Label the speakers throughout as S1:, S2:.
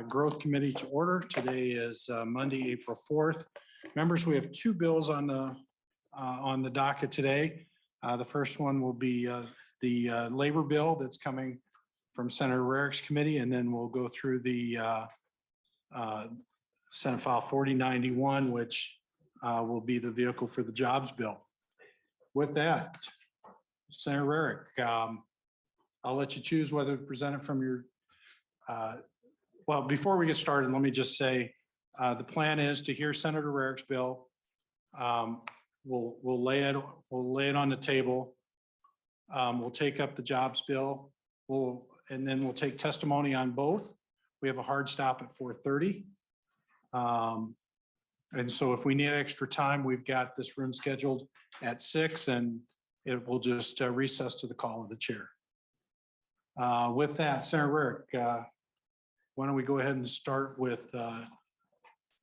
S1: Growth Committee to order. Today is Monday, April 4th. Members, we have two bills on the docket today. The first one will be the labor bill that's coming from Senator Rarick's committee, and then we'll go through the Senate File 4091, which will be the vehicle for the jobs bill. With that, Senator Rarick, I'll let you choose whether to present it from your well, before we get started, let me just say the plan is to hear Senator Rarick's bill. We'll lay it on the table. We'll take up the jobs bill. And then we'll take testimony on both. We have a hard stop at 4:30. And so if we need extra time, we've got this room scheduled at 6, and it will just recess to the call of the chair. With that, Senator Rarick, why don't we go ahead and start with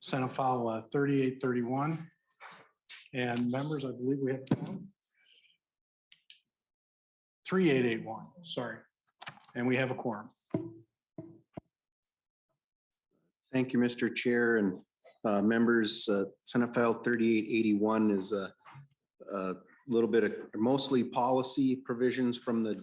S1: Senate File 3831. And members, I believe we have 3881, sorry. And we have a quorum.
S2: Thank you, Mr. Chair and members. Senate File 3881 is a little bit of mostly policy provisions from the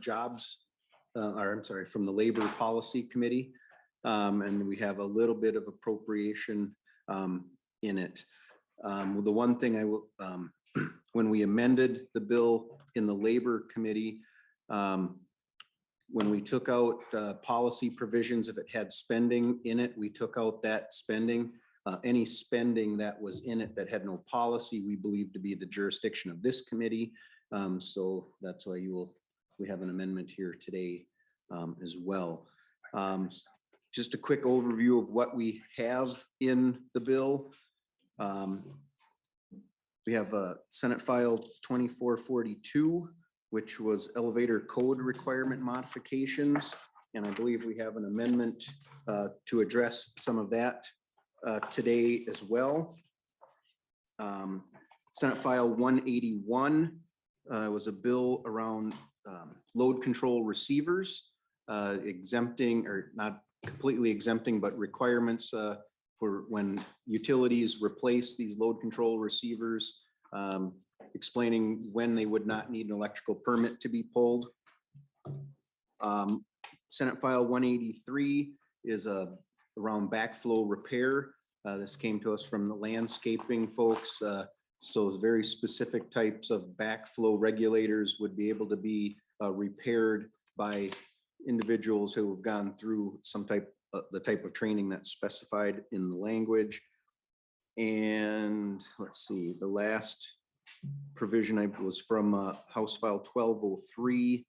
S2: from the Labor Policy Committee. And we have a little bit of appropriation in it. The one thing I will, when we amended the bill in the Labor Committee, when we took out policy provisions, if it had spending in it, we took out that spending. Any spending that was in it that had no policy, we believe to be the jurisdiction of this committee. So that's why we have an amendment here today as well. Just a quick overview of what we have in the bill. We have Senate File 2442, which was elevator code requirement modifications. And I believe we have an amendment to address some of that today as well. Senate File 181 was a bill around load control receivers, exempting, or not completely exempting, but requirements for when utilities replace these load control receivers, explaining when they would not need an electrical permit to be pulled. Senate File 183 is around backflow repair. This came to us from the landscaping folks. So very specific types of backflow regulators would be able to be repaired by individuals who have gone through some the type of training that's specified in the language. And let's see, the last provision was from House File 1203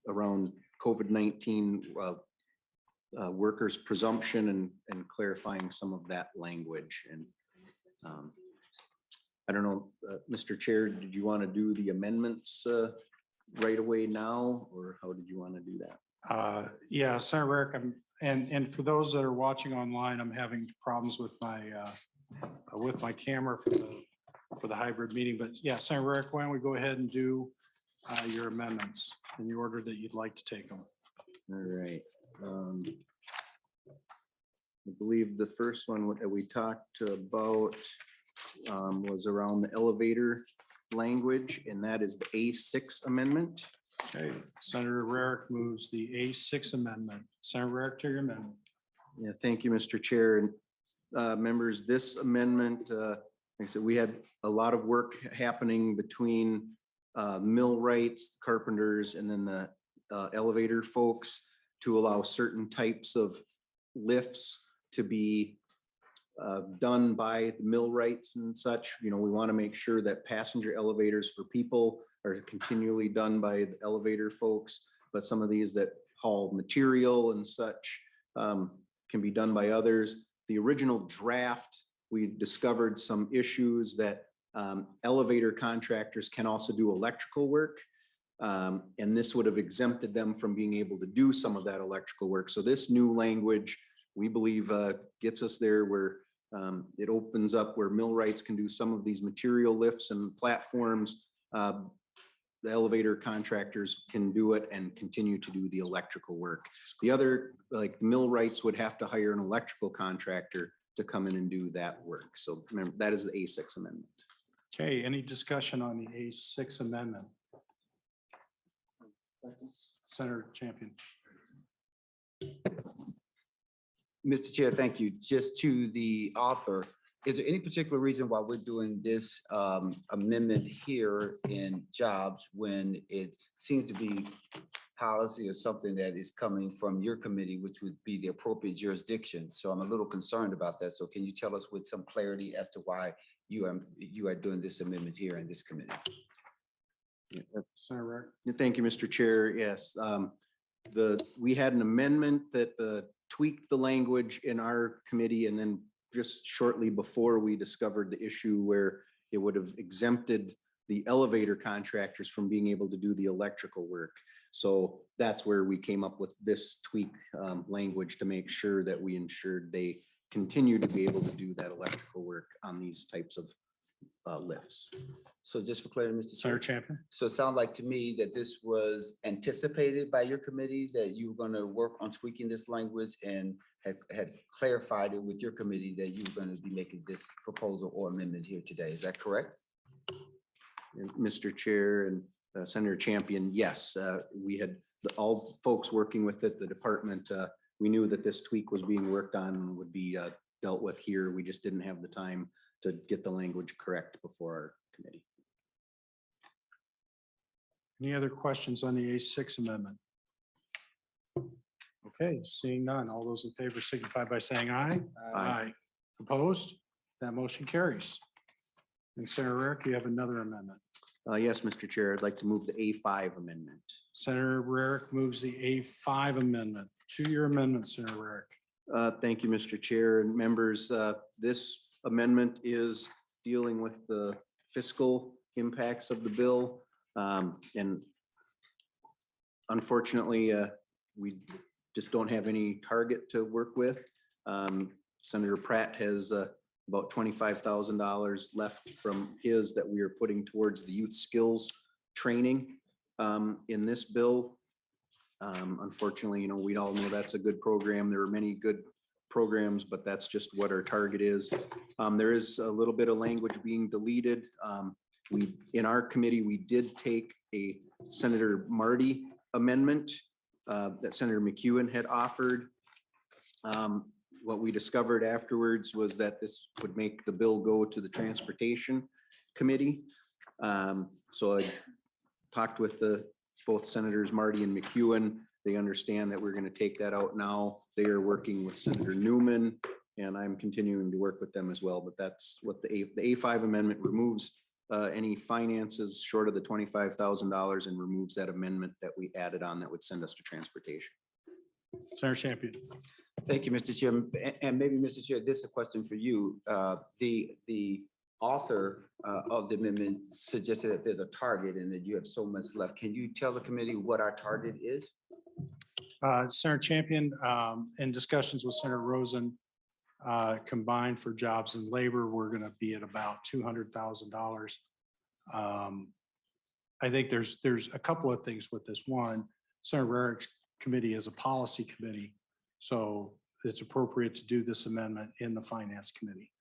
S2: around COVID-19 workers presumption and clarifying some of that language. And I don't know, Mr. Chair, did you want to do the amendments right away now, or how did you want to do that?
S1: Yeah, Senator Rarick, and for those that are watching online, I'm having problems with my camera for the hybrid meeting. But yeah, Senator Rarick, why don't we go ahead and do your amendments in the order that you'd like to take them?
S2: All right. I believe the first one that we talked about was around the elevator language, and that is the A6 amendment.
S1: Okay, Senator Rarick moves the A6 amendment. Senator Rarick, to your amendment.
S2: Yeah, thank you, Mr. Chair. And members, this amendment, like I said, we had a lot of work happening between millwrights, carpenters, and then the elevator folks to allow certain types of lifts to be done by the millwrights and such. You know, we want to make sure that passenger elevators for people are continually done by the elevator folks, but some of these that haul material and such can be done by others. The original draft, we discovered some issues that elevator contractors can also do electrical work. And this would have exempted them from being able to do some of that electrical work. So this new language, we believe, gets us there where it opens up where millwrights can do some of these material lifts and platforms the elevator contractors can do it and continue to do the electrical work. The other, like millwrights would have to hire an electrical contractor to come in and do that work. So remember, that is the A6 amendment.
S1: Okay, any discussion on the A6 amendment? Senator Champion.
S3: Mr. Chair, thank you. Just to the author, is there any particular reason why we're doing this amendment here in jobs when it seems to be policy or something that is coming from your committee, which would be the appropriate jurisdiction? So I'm a little concerned about that. So can you tell us with some clarity as to why you are doing this amendment here in this committee?
S1: Senator Rick.
S2: Thank you, Mr. Chair. Yes, we had an amendment that tweaked the language in our committee, and then just shortly before we discovered the issue where it would have exempted the elevator contractors from being able to do the electrical work. So that's where we came up with this tweak language to make sure that we ensured they continue to be able to do that electrical work on these types of lifts.
S3: So just for clarity, Mr.
S1: Senator
S3: Chair.
S1: Champion.
S3: So it sounds like to me that this was anticipated by your committee, that you were going to work on tweaking this language and had clarified it with your committee that you were going to be making this proposal or amendment here today. Is that correct?
S2: Mr. Chair and Senator Champion, yes, we had all folks working with it, the department, we knew that this tweak was being worked on and would be dealt with here. We just didn't have the time to get the language correct before our committee.
S1: Any other questions on the A6 amendment? Okay, seeing none. All those in favor signify by saying aye.
S2: Aye.
S1: Opposed? That motion carries. And Senator Rarick, you have another amendment.
S2: Yes, Mr. Chair, I'd like to move the A5 amendment.
S1: Senator Rarick moves the A5 amendment. To your amendment, Senator Rarick.
S2: Thank you, Mr. Chair and members. This amendment is dealing with the fiscal impacts of the bill. And unfortunately, we just don't have any target to work with. Senator Pratt has about $25,000 left from his that we are putting towards the youth skills training in this bill. Unfortunately, you know, we all know that's a good program. There are many good programs, but that's just what our target is. There is a little bit of language being deleted. In our committee, we did take a Senator Marty amendment that Senator McEwen had offered. What we discovered afterwards was that this would make the bill go to the Transportation Committee. So I talked with both Senators Marty and McEwen. They understand that we're going to take that out now. They are working with Senator Newman, and I'm continuing to work with them as well. But that's what the A5 amendment removes any finances short of the $25,000 and removes that amendment that we added on that would send us to transportation.
S1: Senator Champion.
S3: Thank you, Mr. Chairman. And maybe, Mr. Chair, this is a question for you. The author of the amendment suggested that there's a target and that you have so much left. Can you tell the committee what our target is?
S1: Senator Champion, in discussions with Senator Rosen, combined for jobs and labor, we're going to be at about $200,000. I think there's a couple of things with this. One, Senator Rarick's committee is a policy committee, so it's appropriate to do this amendment in the Finance Committee.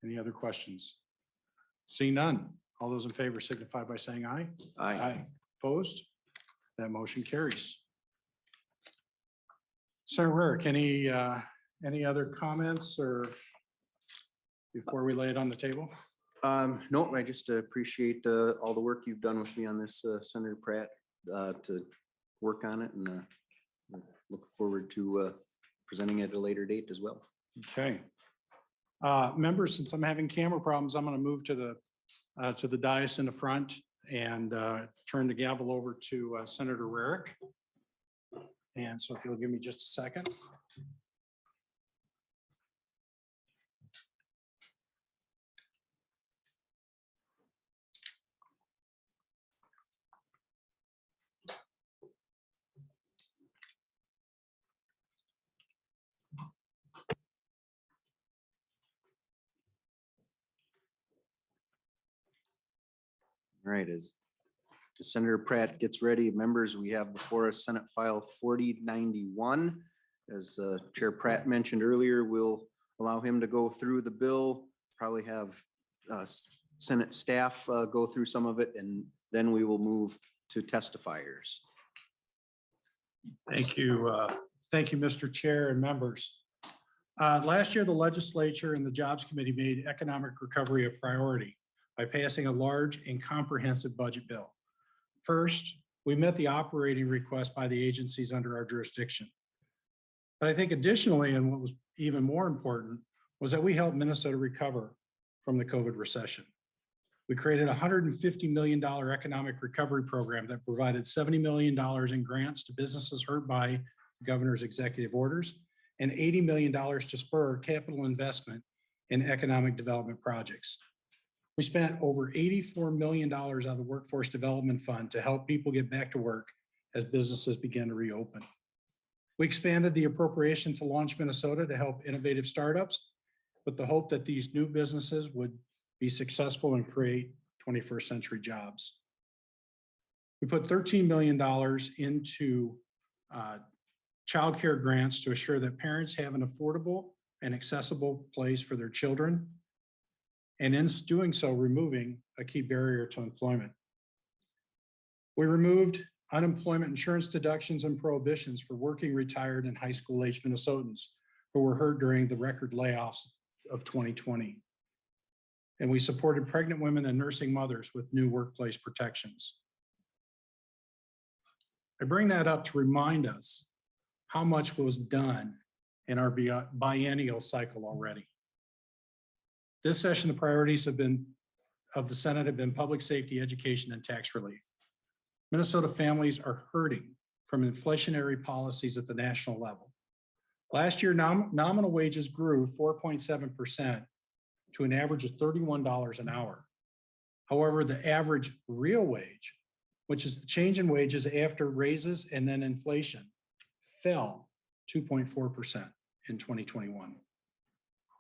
S1: Any other questions? Seeing none. All those in favor signify by saying aye.
S2: Aye.
S1: Opposed? That motion carries. Senator Rarick, any other comments or before we lay it on the table?
S2: No, I just appreciate all the work you've done with me on this, Senator Pratt, to work on it, and look forward to presenting it at a later date as well.
S1: Okay. Members, since I'm having camera problems, I'm going to move to the dais in the front and turn the gavel over to Senator Rarick. And so if you'll give me just a second.
S2: All right, as Senator Pratt gets ready, members, we have before us Senate File 4091. As Chair Pratt mentioned earlier, we'll allow him to go through the bill, probably have Senate staff go through some of it, and then we will move to testifiers.
S1: Thank you. Thank you, Mr. Chair and members. Last year, the legislature and the Jobs Committee made economic recovery a priority by passing a large and comprehensive budget bill. First, we met the operating request by the agencies under our jurisdiction. But I think additionally, and what was even more important, was that we helped Minnesota recover from the COVID recession. We created a $150 million economic recovery program that provided $70 million in grants to businesses hurt by the governor's executive orders and $80 million to spur capital investment in economic development projects. We spent over $84 million out of the Workforce Development Fund to help people get back to work as businesses began to reopen. We expanded the appropriation to Launch Minnesota to help innovative startups with the hope that these new businesses would be successful and create 21st century jobs. We put $13 million into childcare grants to assure that parents have an affordable and accessible place for their children, and in doing so, removing a key barrier to employment. We removed unemployment insurance deductions and prohibitions for working, retired, and high school aged Minnesotans who were hurt during the record layoffs of 2020. And we supported pregnant women and nursing mothers with new workplace protections. I bring that up to remind us how much was done in our biennial cycle already. This session, the priorities of the Senate have been public safety, education, and tax relief. Minnesota families are hurting from inflationary policies at the national level. Last year, nominal wages grew 4.7% to an average of $31 an hour. However, the average real wage, which is the change in wages after raises and then inflation, fell 2.4% in 2021.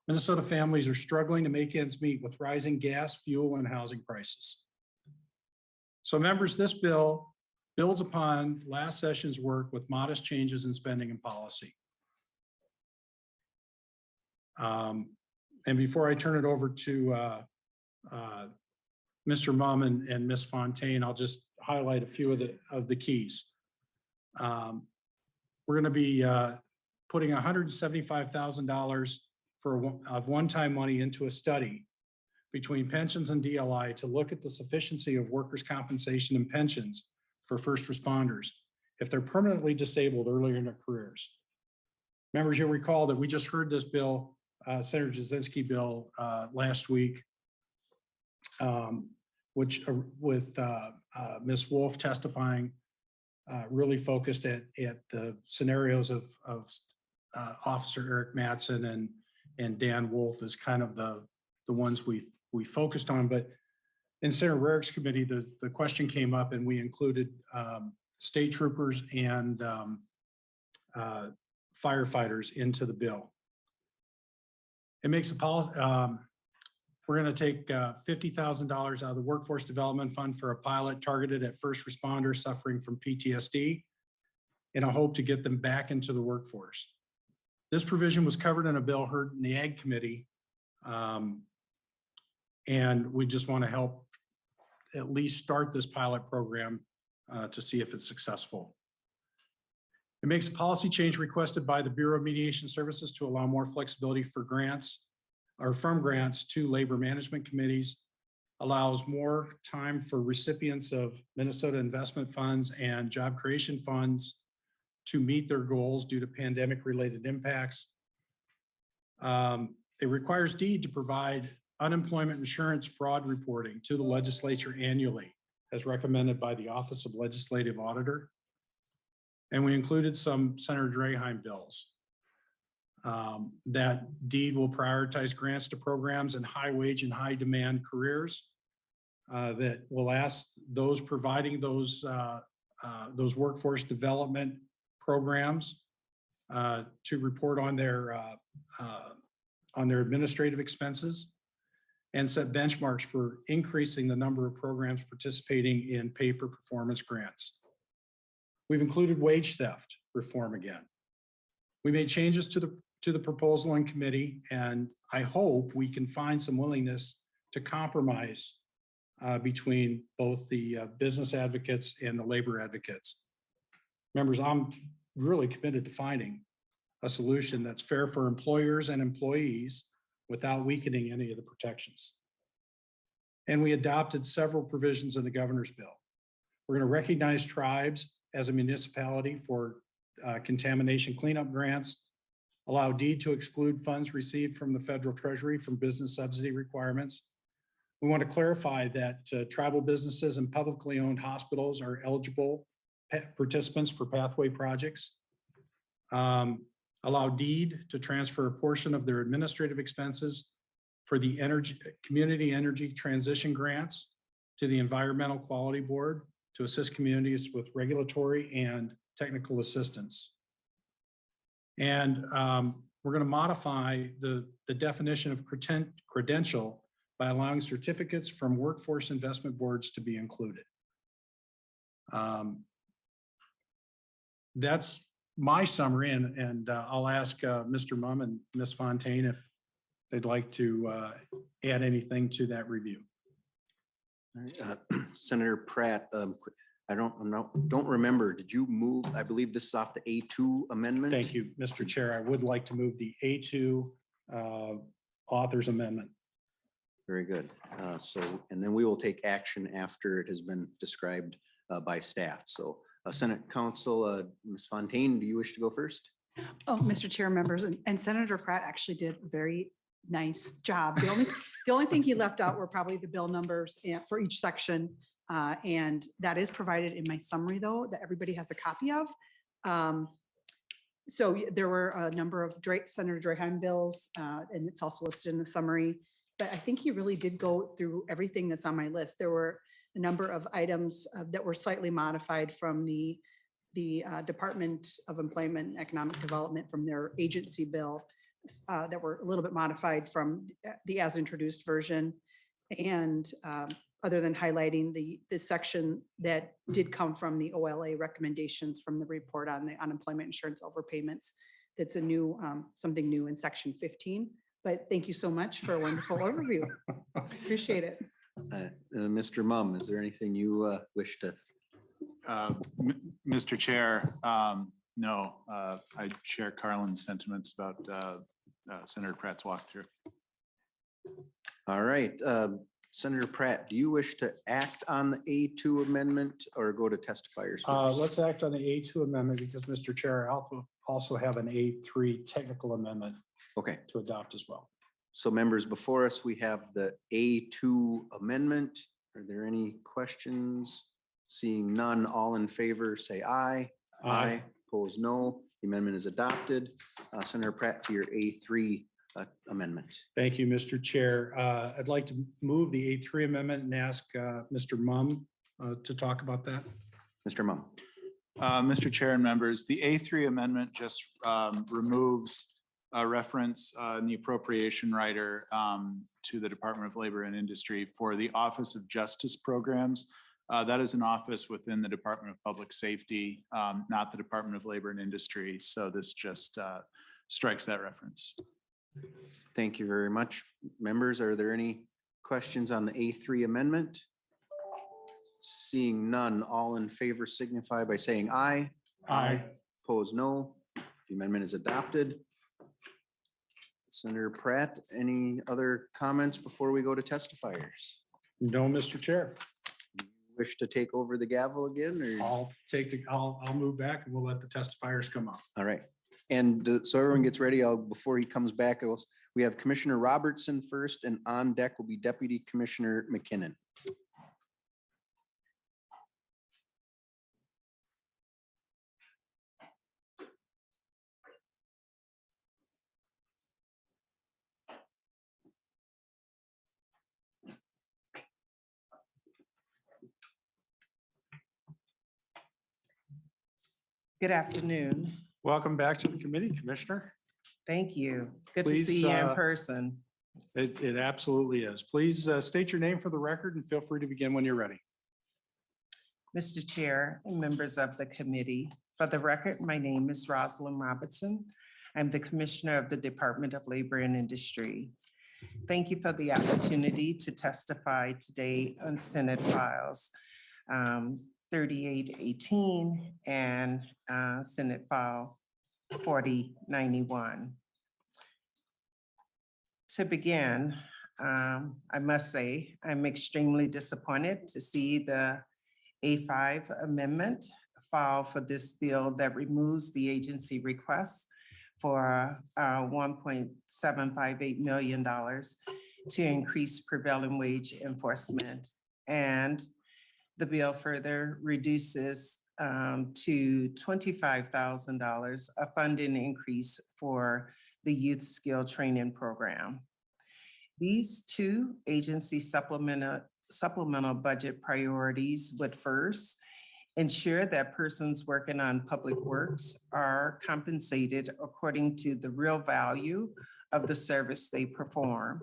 S1: Minnesota families are struggling to make ends meet with rising gas, fuel, and housing prices. So members, this bill builds upon last session's work with modest changes in spending and policy. And before I turn it over to Mr. Mumm and Ms. Fontaine, I'll just highlight a few of the keys. We're going to be putting $175,000 of one-time money into a study between pensions and DLI to look at the sufficiency of workers' compensation and pensions for first responders if they're permanently disabled earlier in their careers. Members, you'll recall that we just heard this bill, Senator Jasinski bill last week, which with Ms. Wolf testifying really focused at the scenarios of Officer Eric Mattson and Dan Wolf as kind of the ones we focused on. But in Senator Rarick's committee, the question came up and we included state troopers and firefighters into the bill. It makes a policy. We're going to take $50,000 out of the Workforce Development Fund for a pilot targeted at first responders suffering from PTSD in a hope to get them back into the workforce. This provision was covered in a bill heard in the Ag Committee, and we just want to help at least start this pilot program to see if it's successful. It makes a policy change requested by the Bureau of Mediation Services to allow more flexibility for grants or firm grants to labor management committees, allows more time for recipients of Minnesota investment funds and job creation funds to meet their goals due to pandemic-related impacts. It requires DEED to provide unemployment insurance fraud reporting to the legislature annually, as recommended by the Office of Legislative Auditor. And we included some Senator Draheim bills that DEED will prioritize grants to programs in high wage and high demand careers that will ask those providing those workforce development programs to report on their administrative expenses. and set benchmarks for increasing the number of programs participating in paper performance grants. We've included wage theft reform again. We made changes to the proposal in committee, and I hope we can find some willingness to compromise between both the business advocates and the labor advocates. Members, I'm really committed to finding a solution that's fair for employers and employees without weakening any of the protections. And we adopted several provisions in the governor's bill. We're going to recognize tribes as a municipality for contamination cleanup grants, allow deed to exclude funds received from the federal treasury from business subsidy requirements. We want to clarify that tribal businesses and publicly owned hospitals are eligible participants for pathway projects. Allow deed to transfer a portion of their administrative expenses for the community energy transition grants to the Environmental Quality Board to assist communities with regulatory and technical assistance. And we're going to modify the definition of credential by allowing certificates from workforce investment boards to be included. That's my summary, and I'll ask Mr. Mumm and Ms. Fontaine if they'd like to add anything to that review.
S2: Senator Pratt, I don't remember. Did you move? I believe this is off the A2 amendment.
S1: Thank you, Mr. Chair. I would like to move the A2 author's amendment.
S2: Very good. And then we will take action after it has been described by staff. So Senate Counsel, Ms. Fontaine, do you wish to go first?
S4: Oh, Mr. Chair, members, and Senator Pratt actually did a very nice job. The only thing he left out were probably the bill numbers for each section. And that is provided in my summary, though, that everybody has a copy of. So there were a number of Senator Draheim bills, and it's also listed in the summary. But I think he really did go through everything that's on my list. There were a number of items that were slightly modified from the Department of Employment and Economic Development from their agency bill that were a little bit modified from the as introduced version. And other than highlighting the section that did come from the OLA recommendations from the report on the unemployment insurance overpayments, that's a new something new in section 15. But thank you so much for a wonderful overview. Appreciate it.
S2: Mr. Mumm, is there anything you wish to?
S5: Mr. Chair, no, I share Carlin's sentiments about Senator Pratt's walkthrough.
S2: All right. Senator Pratt, do you wish to act on the A2 amendment or go to testifiers first?
S1: Let's act on the A2 amendment because, Mr. Chair, I also have an A3 technical amendment to adopt as well.
S2: So members, before us, we have the A2 amendment. Are there any questions? Seeing none, all in favor, say aye.
S1: Aye.
S2: Opposed, no. The amendment is adopted. Senator Pratt, to your A3 amendment.
S1: Thank you, Mr. Chair. I'd like to move the A3 amendment and ask Mr. Mumm to talk about that.
S2: Mr. Mumm.
S5: Mr. Chair and members, the A3 amendment just removes a reference in the appropriation rider to the Department of Labor and Industry for the Office of Justice Programs. That is an office within the Department of Public Safety, not the Department of Labor and Industry. So this just strikes that reference.
S2: Thank you very much. Members, are there any questions on the A3 amendment? Seeing none, all in favor signify by saying aye.
S1: Aye.
S2: Opposed, no. The amendment is adopted. Senator Pratt, any other comments before we go to testifiers?
S1: No, Mr. Chair.
S2: Wish to take over the gavel again, or?
S1: I'll move back and we'll let the testifiers come up.
S2: All right. And so everyone gets ready, before he comes back, we have Commissioner Robertson first, and on deck will be Deputy Commissioner McKinnon.
S6: Good afternoon.
S1: Welcome back to the committee, Commissioner.
S6: Thank you. Good to
S1: Please,
S6: see you in person.
S1: It absolutely is. Please state your name for the record and feel free to begin when you're ready.
S6: Mr. Chair and members of the committee, for the record, my name is Rosalind Robertson. I'm the Commissioner of the Department of Labor and Industry. Thank you for the opportunity to testify today on Senate Files 3818 and Senate File 4091. To begin, I must say I'm extremely disappointed to see the A5 amendment filed for this bill that removes the agency request for $1.758 million to increase prevailing wage enforcement. And the bill further reduces to $25,000, a funding increase for the Youth Skill Training Program. These two agency supplemental budget priorities would first ensure that persons working on public works are compensated according to the real value of the service they perform.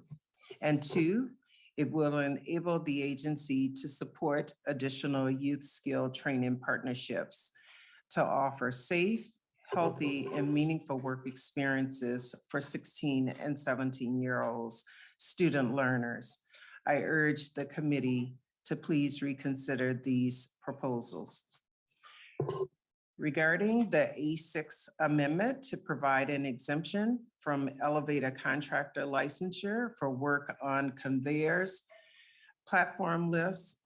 S6: And two, it will enable the agency to support additional youth skill training partnerships to offer safe, healthy, and meaningful work experiences for 16 and 17-year-olds student learners. I urge the committee to please reconsider these proposals. Regarding the A6 amendment to provide an exemption from elevator contractor licensure for work on conveyors, platform lifts,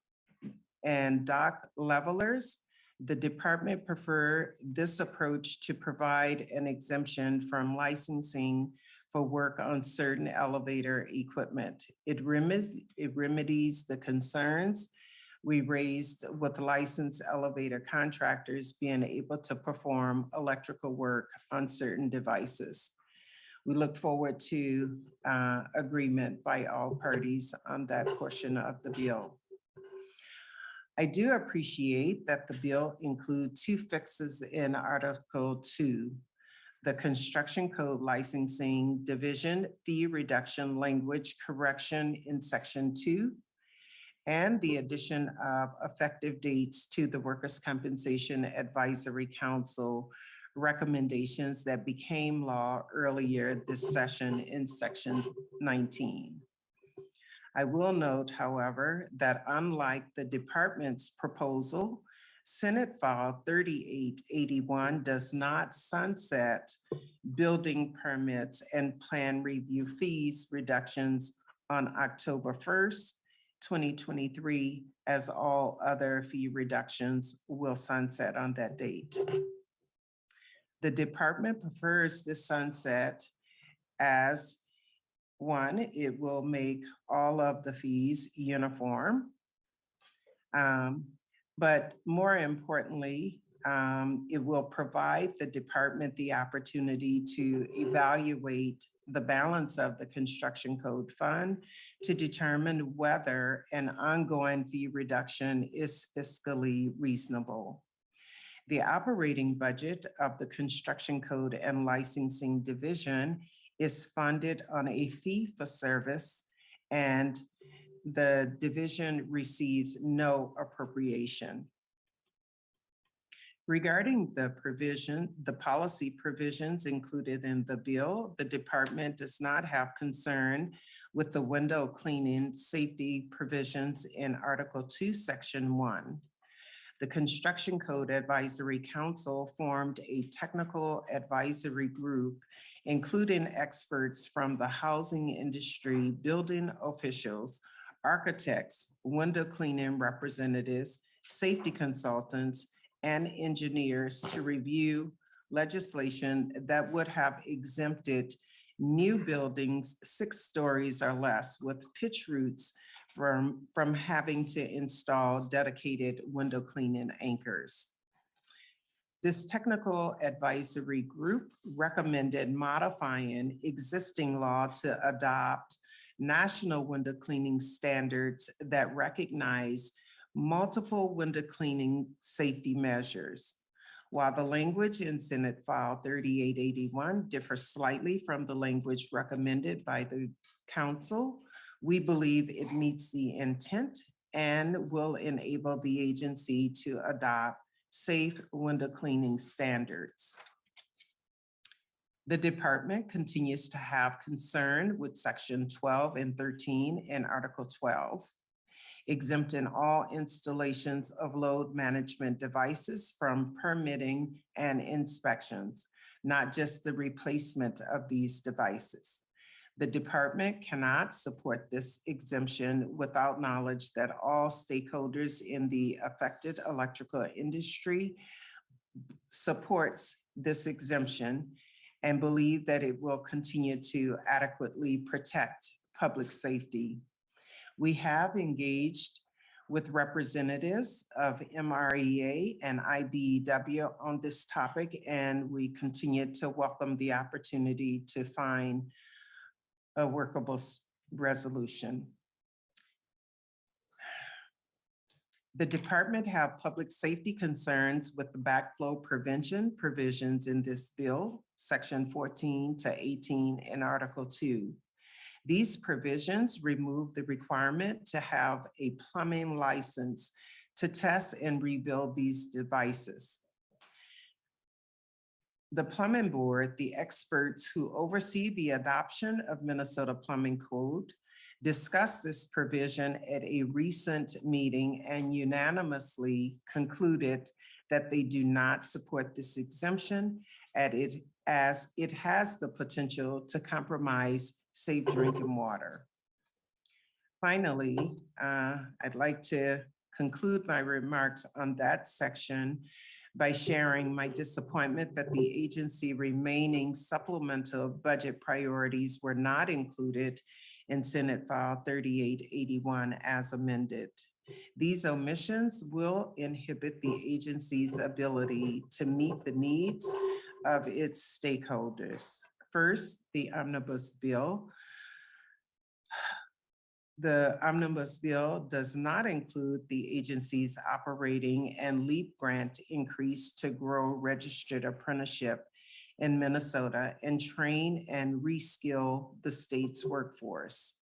S6: and dock levelers, the department preferred this approach to provide an exemption from licensing for work on certain elevator equipment. It remedies the concerns we raised with licensed elevator contractors being able to perform electrical work on certain devices. We look forward to agreement by all parties on that portion of the bill. I do appreciate that the bill includes two fixes in Article 2, the Construction Code Licensing Division fee reduction language correction in Section 2, and the addition of effective dates to the Workers' Compensation Advisory Council recommendations that became law earlier this session in Section 19. I will note, however, that unlike the department's proposal, Senate File 3881 does not sunset building permits and plan review fees reductions on October 1st, 2023, as all other fee reductions will sunset on that date. The department prefers this sunset as one, it will make all of the fees uniform. But more importantly, it will provide the department the opportunity to evaluate the balance of the construction code fund to determine whether an ongoing fee reduction is fiscally reasonable. The operating budget of the Construction Code and Licensing Division is funded on a fee for service, and the division receives no appropriation. Regarding the policy provisions included in the bill, the department does not have concern with the window cleaning safety provisions in Article 2, Section 1. The Construction Code Advisory Council formed a technical advisory group, including experts from the housing industry, building officials, architects, window cleaning representatives, safety consultants, and engineers to review legislation that would have exempted new buildings 6 stories or less with pitch roofs from having to install dedicated window cleaning anchors. This technical advisory group recommended modifying existing law to adopt national window cleaning standards that recognize multiple window cleaning safety measures. While the language in Senate File 3881 differs slightly from the language recommended by the council, we believe it meets the intent and will enable the agency to adopt safe window cleaning standards. The department continues to have concern with Section 12 and 13 and Article 12, exempting all installations of load management devices from permitting and inspections, not just the replacement of these devices. The department cannot support this exemption without knowledge that all stakeholders in the affected electrical industry supports this exemption and believe that it will continue to adequately protect public safety. We have engaged with representatives of MREA and IBEW on this topic, and we continue to welcome the opportunity to find a workable resolution. The department have public safety concerns with the backflow prevention provisions in this bill, Section 14 to 18 in Article 2. These provisions remove the requirement to have a plumbing license to test and rebuild these devices. The Plumbing Board, the experts who oversee the adoption of Minnesota Plumbing Code, discussed this provision at a recent meeting and unanimously concluded that they do not support this exemption as it has the potential to compromise safe drinking water. Finally, I'd like to conclude my remarks on that section by sharing my disappointment that the agency remaining supplemental budget priorities were not included in Senate File 3881 as amended. These omissions will inhibit the agency's ability to meet the needs of its stakeholders. First, the Omnibus bill. The Omnibus bill does not include the agency's operating and LEAP grant increase to grow registered apprenticeship in Minnesota and train and reskill the state's workforce.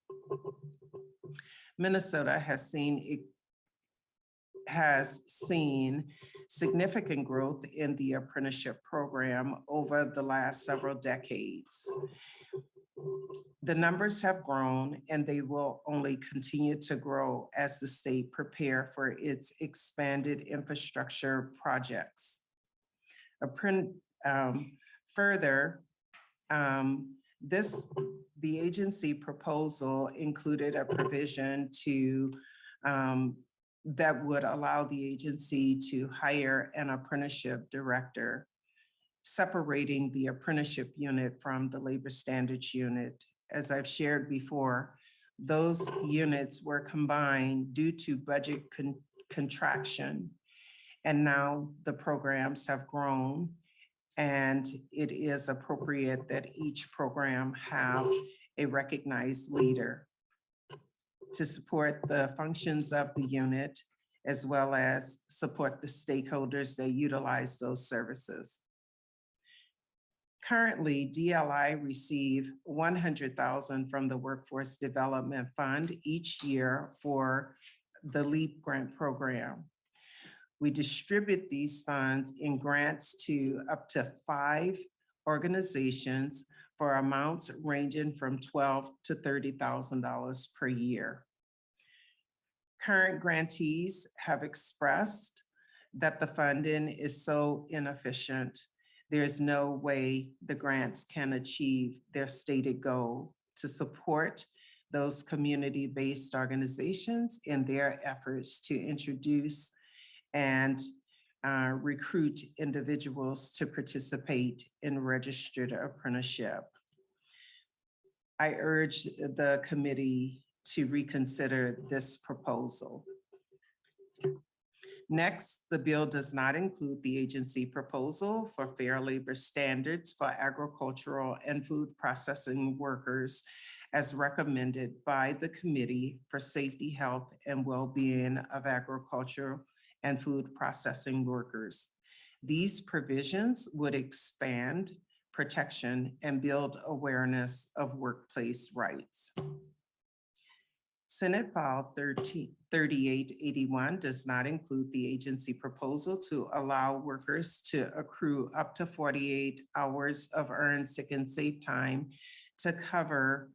S6: Minnesota has seen significant growth in the apprenticeship program over the last several decades. The numbers have grown and they will only continue to grow as the state prepare for its expanded infrastructure projects. Further, the agency proposal included a provision that would allow the agency to hire an apprenticeship director, separating the apprenticeship unit from the labor standards unit. As I've shared before, those units were combined due to budget contraction, and now the programs have grown, and it is appropriate that each program have a recognized leader to support the functions of the unit, as well as support the stakeholders that utilize those services. Currently, DLI receive $100,000 from the Workforce Development Fund each year for the LEAP grant program. We distribute these funds in grants to up to 5 organizations for amounts ranging from $12,000 to $30,000 per year. Current grantees have expressed that the funding is so inefficient, there's no way the grants can achieve their stated goal to support those community-based organizations in their efforts to introduce and recruit individuals to participate in registered apprenticeship. I urge the committee to reconsider this proposal. Next, the bill does not include the agency proposal for fair labor standards for agricultural and food processing workers as recommended by the Committee for Safety, Health, and Well-being of Agricultural and Food Processing Workers. These provisions would expand protection and build awareness of workplace rights. Senate File 3881 does not include the agency proposal to allow workers to accrue up to 48 hours of earned sick and safe time to cover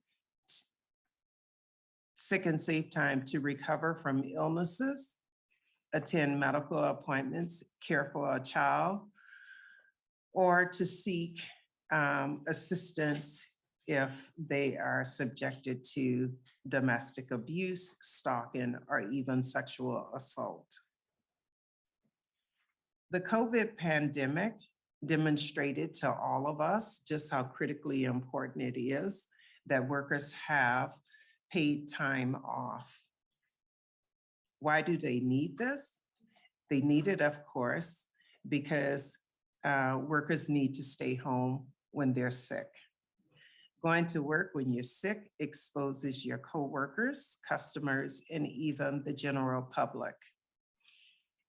S6: sick and safe time to recover from illnesses, attend medical appointments, care for a child, or to seek assistance if they are subjected to domestic abuse, stalking, or even sexual assault. The COVID pandemic demonstrated to all of us just how critically important it is that workers have paid time off. Why do they need this? They need it, of course, because workers need to stay home when they're sick. Going to work when you're sick exposes your coworkers, customers, and even the general public.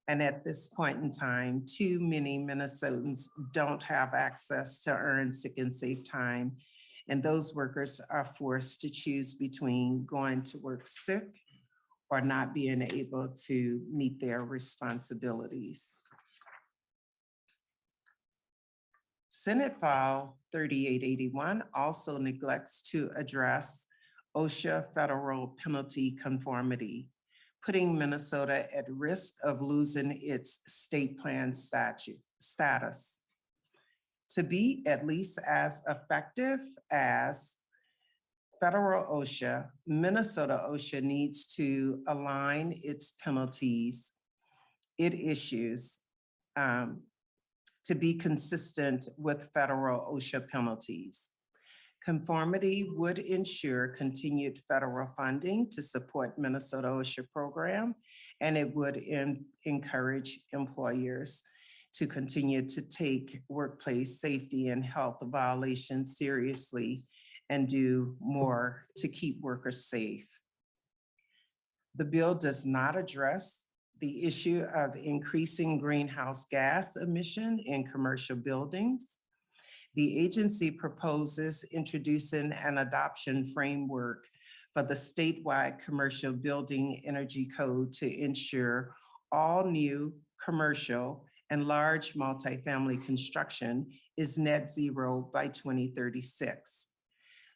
S6: And at this point in time, too many Minnesotans don't have access to earn sick and safe time. And those workers are forced to choose between going to work sick or not being able to meet their responsibilities. Senate File 3881 also neglects to address OSHA federal penalty conformity, putting Minnesota at risk of losing its state plan status. To be at least as effective as federal OSHA, Minnesota OSHA needs to align its penalties it issues to be consistent with federal OSHA penalties. Conformity would ensure continued federal funding to support Minnesota OSHA program, and it would encourage employers to continue to take workplace safety and health violations seriously and do more to keep workers safe. The bill does not address the issue of increasing greenhouse gas emission in commercial buildings. The agency proposes introducing an adoption framework for the statewide commercial building energy code to ensure all new commercial and large multifamily construction is net zero by 2036.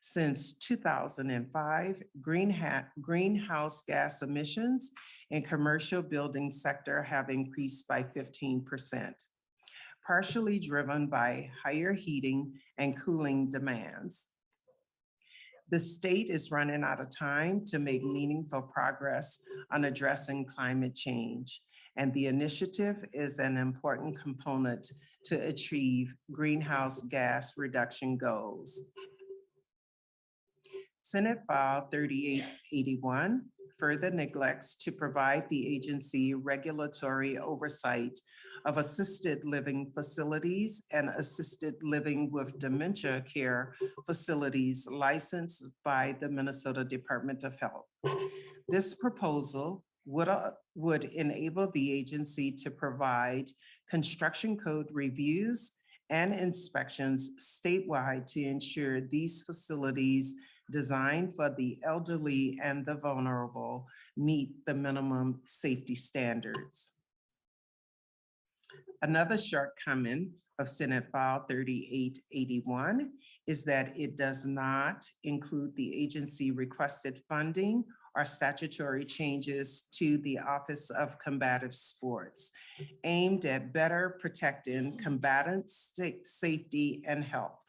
S6: Since 2005, greenhouse gas emissions in commercial building sector have increased by 15%, partially driven by higher heating and cooling demands. The state is running out of time to make meaningful progress on addressing climate change, and the initiative is an important component to achieve greenhouse gas reduction goals. Senate File 3881 further neglects to provide the agency regulatory oversight of assisted living facilities and assisted living with dementia care facilities licensed by the Minnesota Department of Health. This proposal would enable the agency to provide construction code reviews and inspections statewide to ensure these facilities designed for the elderly and the vulnerable meet the minimum safety standards. Another shortcoming of Senate File 3881 is that it does not include the agency requested funding or statutory changes to the Office of Combative Sports aimed at better protecting combatants' safety and health.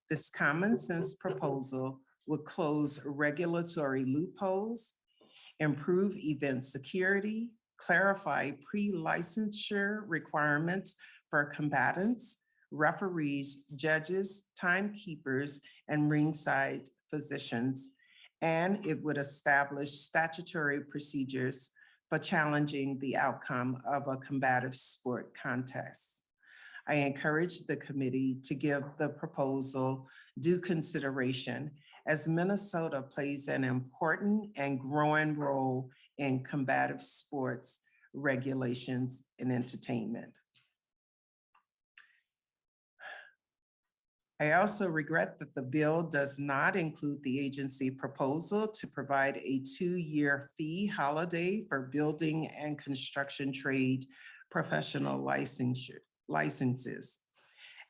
S6: This common sense proposal would close regulatory loopholes, improve event security, clarify pre-licensure requirements for combatants, referees, judges, timekeepers, and ringside physicians, and it would establish statutory procedures for challenging the outcome of a combative sport contest. I encourage the committee to give the proposal due consideration as Minnesota plays an important and growing role in combative sports regulations and entertainment. I also regret that the bill does not include the agency proposal to provide a 2-year fee holiday for building and construction trade professional licenses,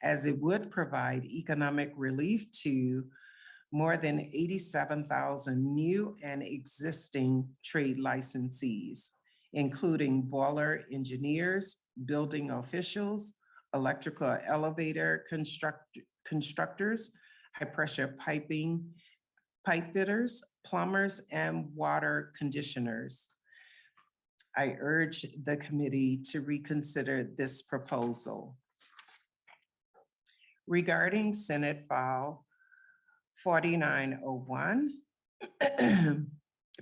S6: as it would provide economic relief to more than 87,000 new and existing trade licensees, including boiler engineers, building officials, electrical elevator constructors, high-pressure pipe fitters, plumbers, and water conditioners. I urge the committee to reconsider this proposal. Regarding Senate File 4901,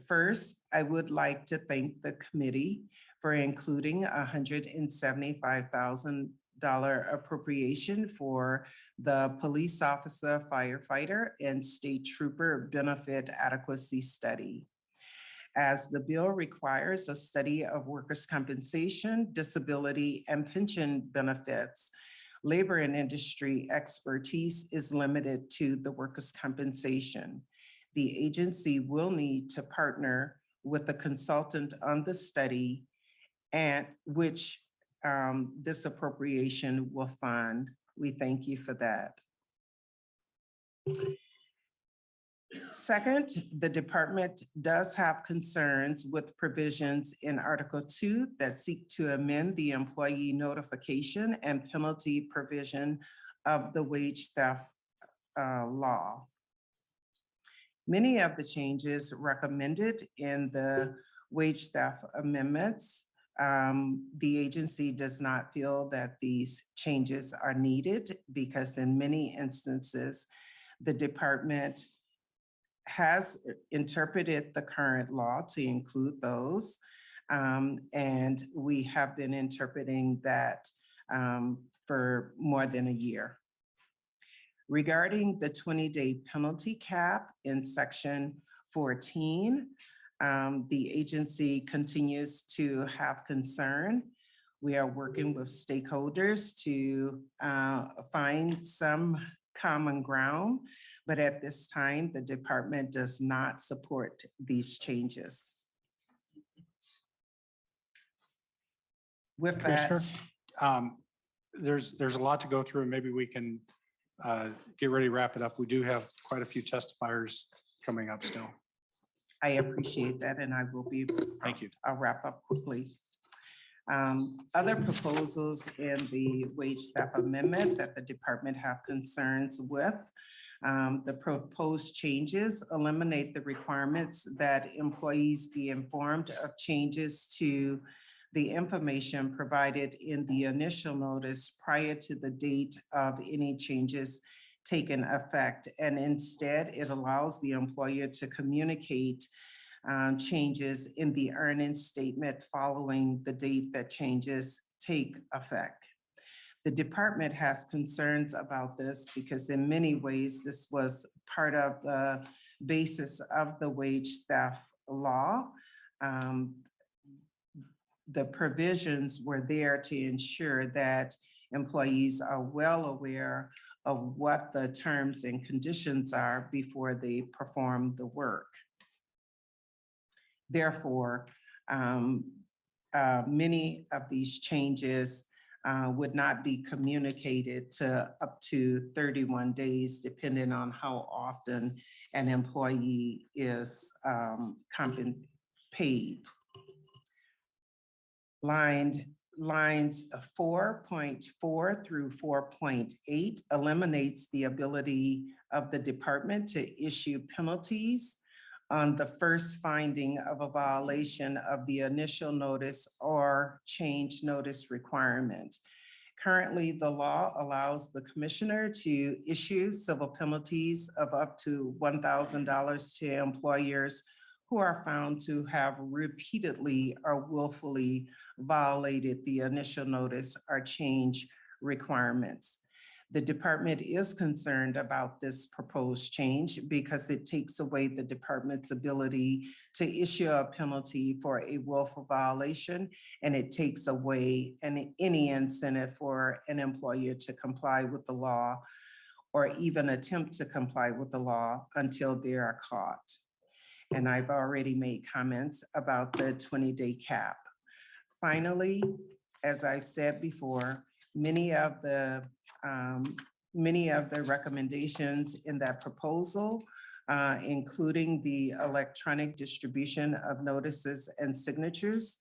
S6: first, I would like to thank the committee for including $175,000 appropriation for the police officer, firefighter, and state trooper benefit adequacy study. As the bill requires a study of workers' compensation, disability, and pension benefits, labor and industry expertise is limited to the workers' compensation. The agency will need to partner with a consultant on the study, and which this appropriation will fund. We thank you for that. Second, the department does have concerns with provisions in Article 2 that seek to amend the employee notification and penalty provision of the wage theft law. Many of the changes recommended in the wage theft amendments, the agency does not feel that these changes are needed because in many instances, the department has interpreted the current law to include those. And we have been interpreting that for more than a year. Regarding the 20-day penalty cap in Section 14, the agency continues to have concern. We are working with stakeholders to find some common ground, but at this time, the department does not support these changes. With that,
S1: Commissioner, there's a lot to go through, and maybe we can get ready to wrap it up. We do have quite a few testifiers coming up still.
S6: I appreciate that, and I will be.
S1: Thank you.
S6: I'll wrap up quickly. Other proposals in the wage theft amendment that the department have concerns with. The proposed changes eliminate the requirements that employees be informed of changes to the information provided in the initial notice prior to the date of any changes taken effect. And instead, it allows the employer to communicate changes in the earnings statement following the date that changes take effect. The department has concerns about this because in many ways, this was part of the basis of the wage theft law. The provisions were there to ensure that employees are well aware of what the terms and conditions are before they perform the work. Therefore, many of these changes would not be communicated to up to 31 days, depending on how often an employee is paid. Lines 4.4 through 4.8 eliminates the ability of the department to issue penalties on the first finding of a violation of the initial notice or change notice requirement. Currently, the law allows the commissioner to issue civil penalties of up to $1,000 to employers who are found to have repeatedly or willfully violated the initial notice or change requirements. The department is concerned about this proposed change because it takes away the department's ability to issue a penalty for a willful violation, and it takes away any incentive for an employer to comply with the law or even attempt to comply with the law until they are caught. And I've already made comments about the 20-day cap. Finally, as I've said before, many of the recommendations in that proposal, including the electronic distribution of notices and signatures,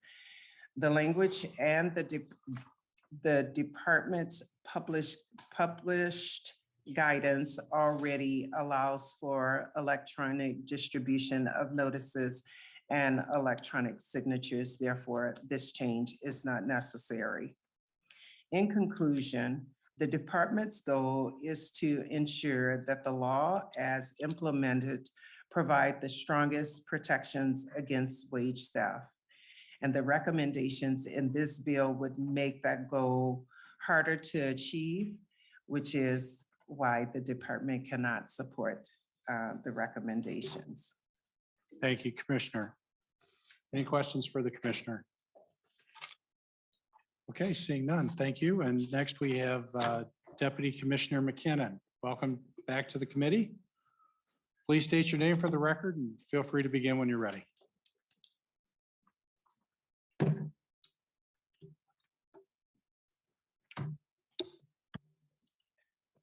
S6: the language and the department's published guidance already allows for electronic distribution of notices and electronic signatures. Therefore, this change is not necessary. In conclusion, the department's goal is to ensure that the law as implemented provide the strongest protections against wage theft. And the recommendations in this bill would make that goal harder to achieve, which is why the department cannot support the recommendations.
S1: Thank you, Commissioner. Any questions for the Commissioner? Okay, seeing none, thank you. And next we have Deputy Commissioner McKinnon. Welcome back to the committee. Please state your name for the record and feel free to begin when you're ready.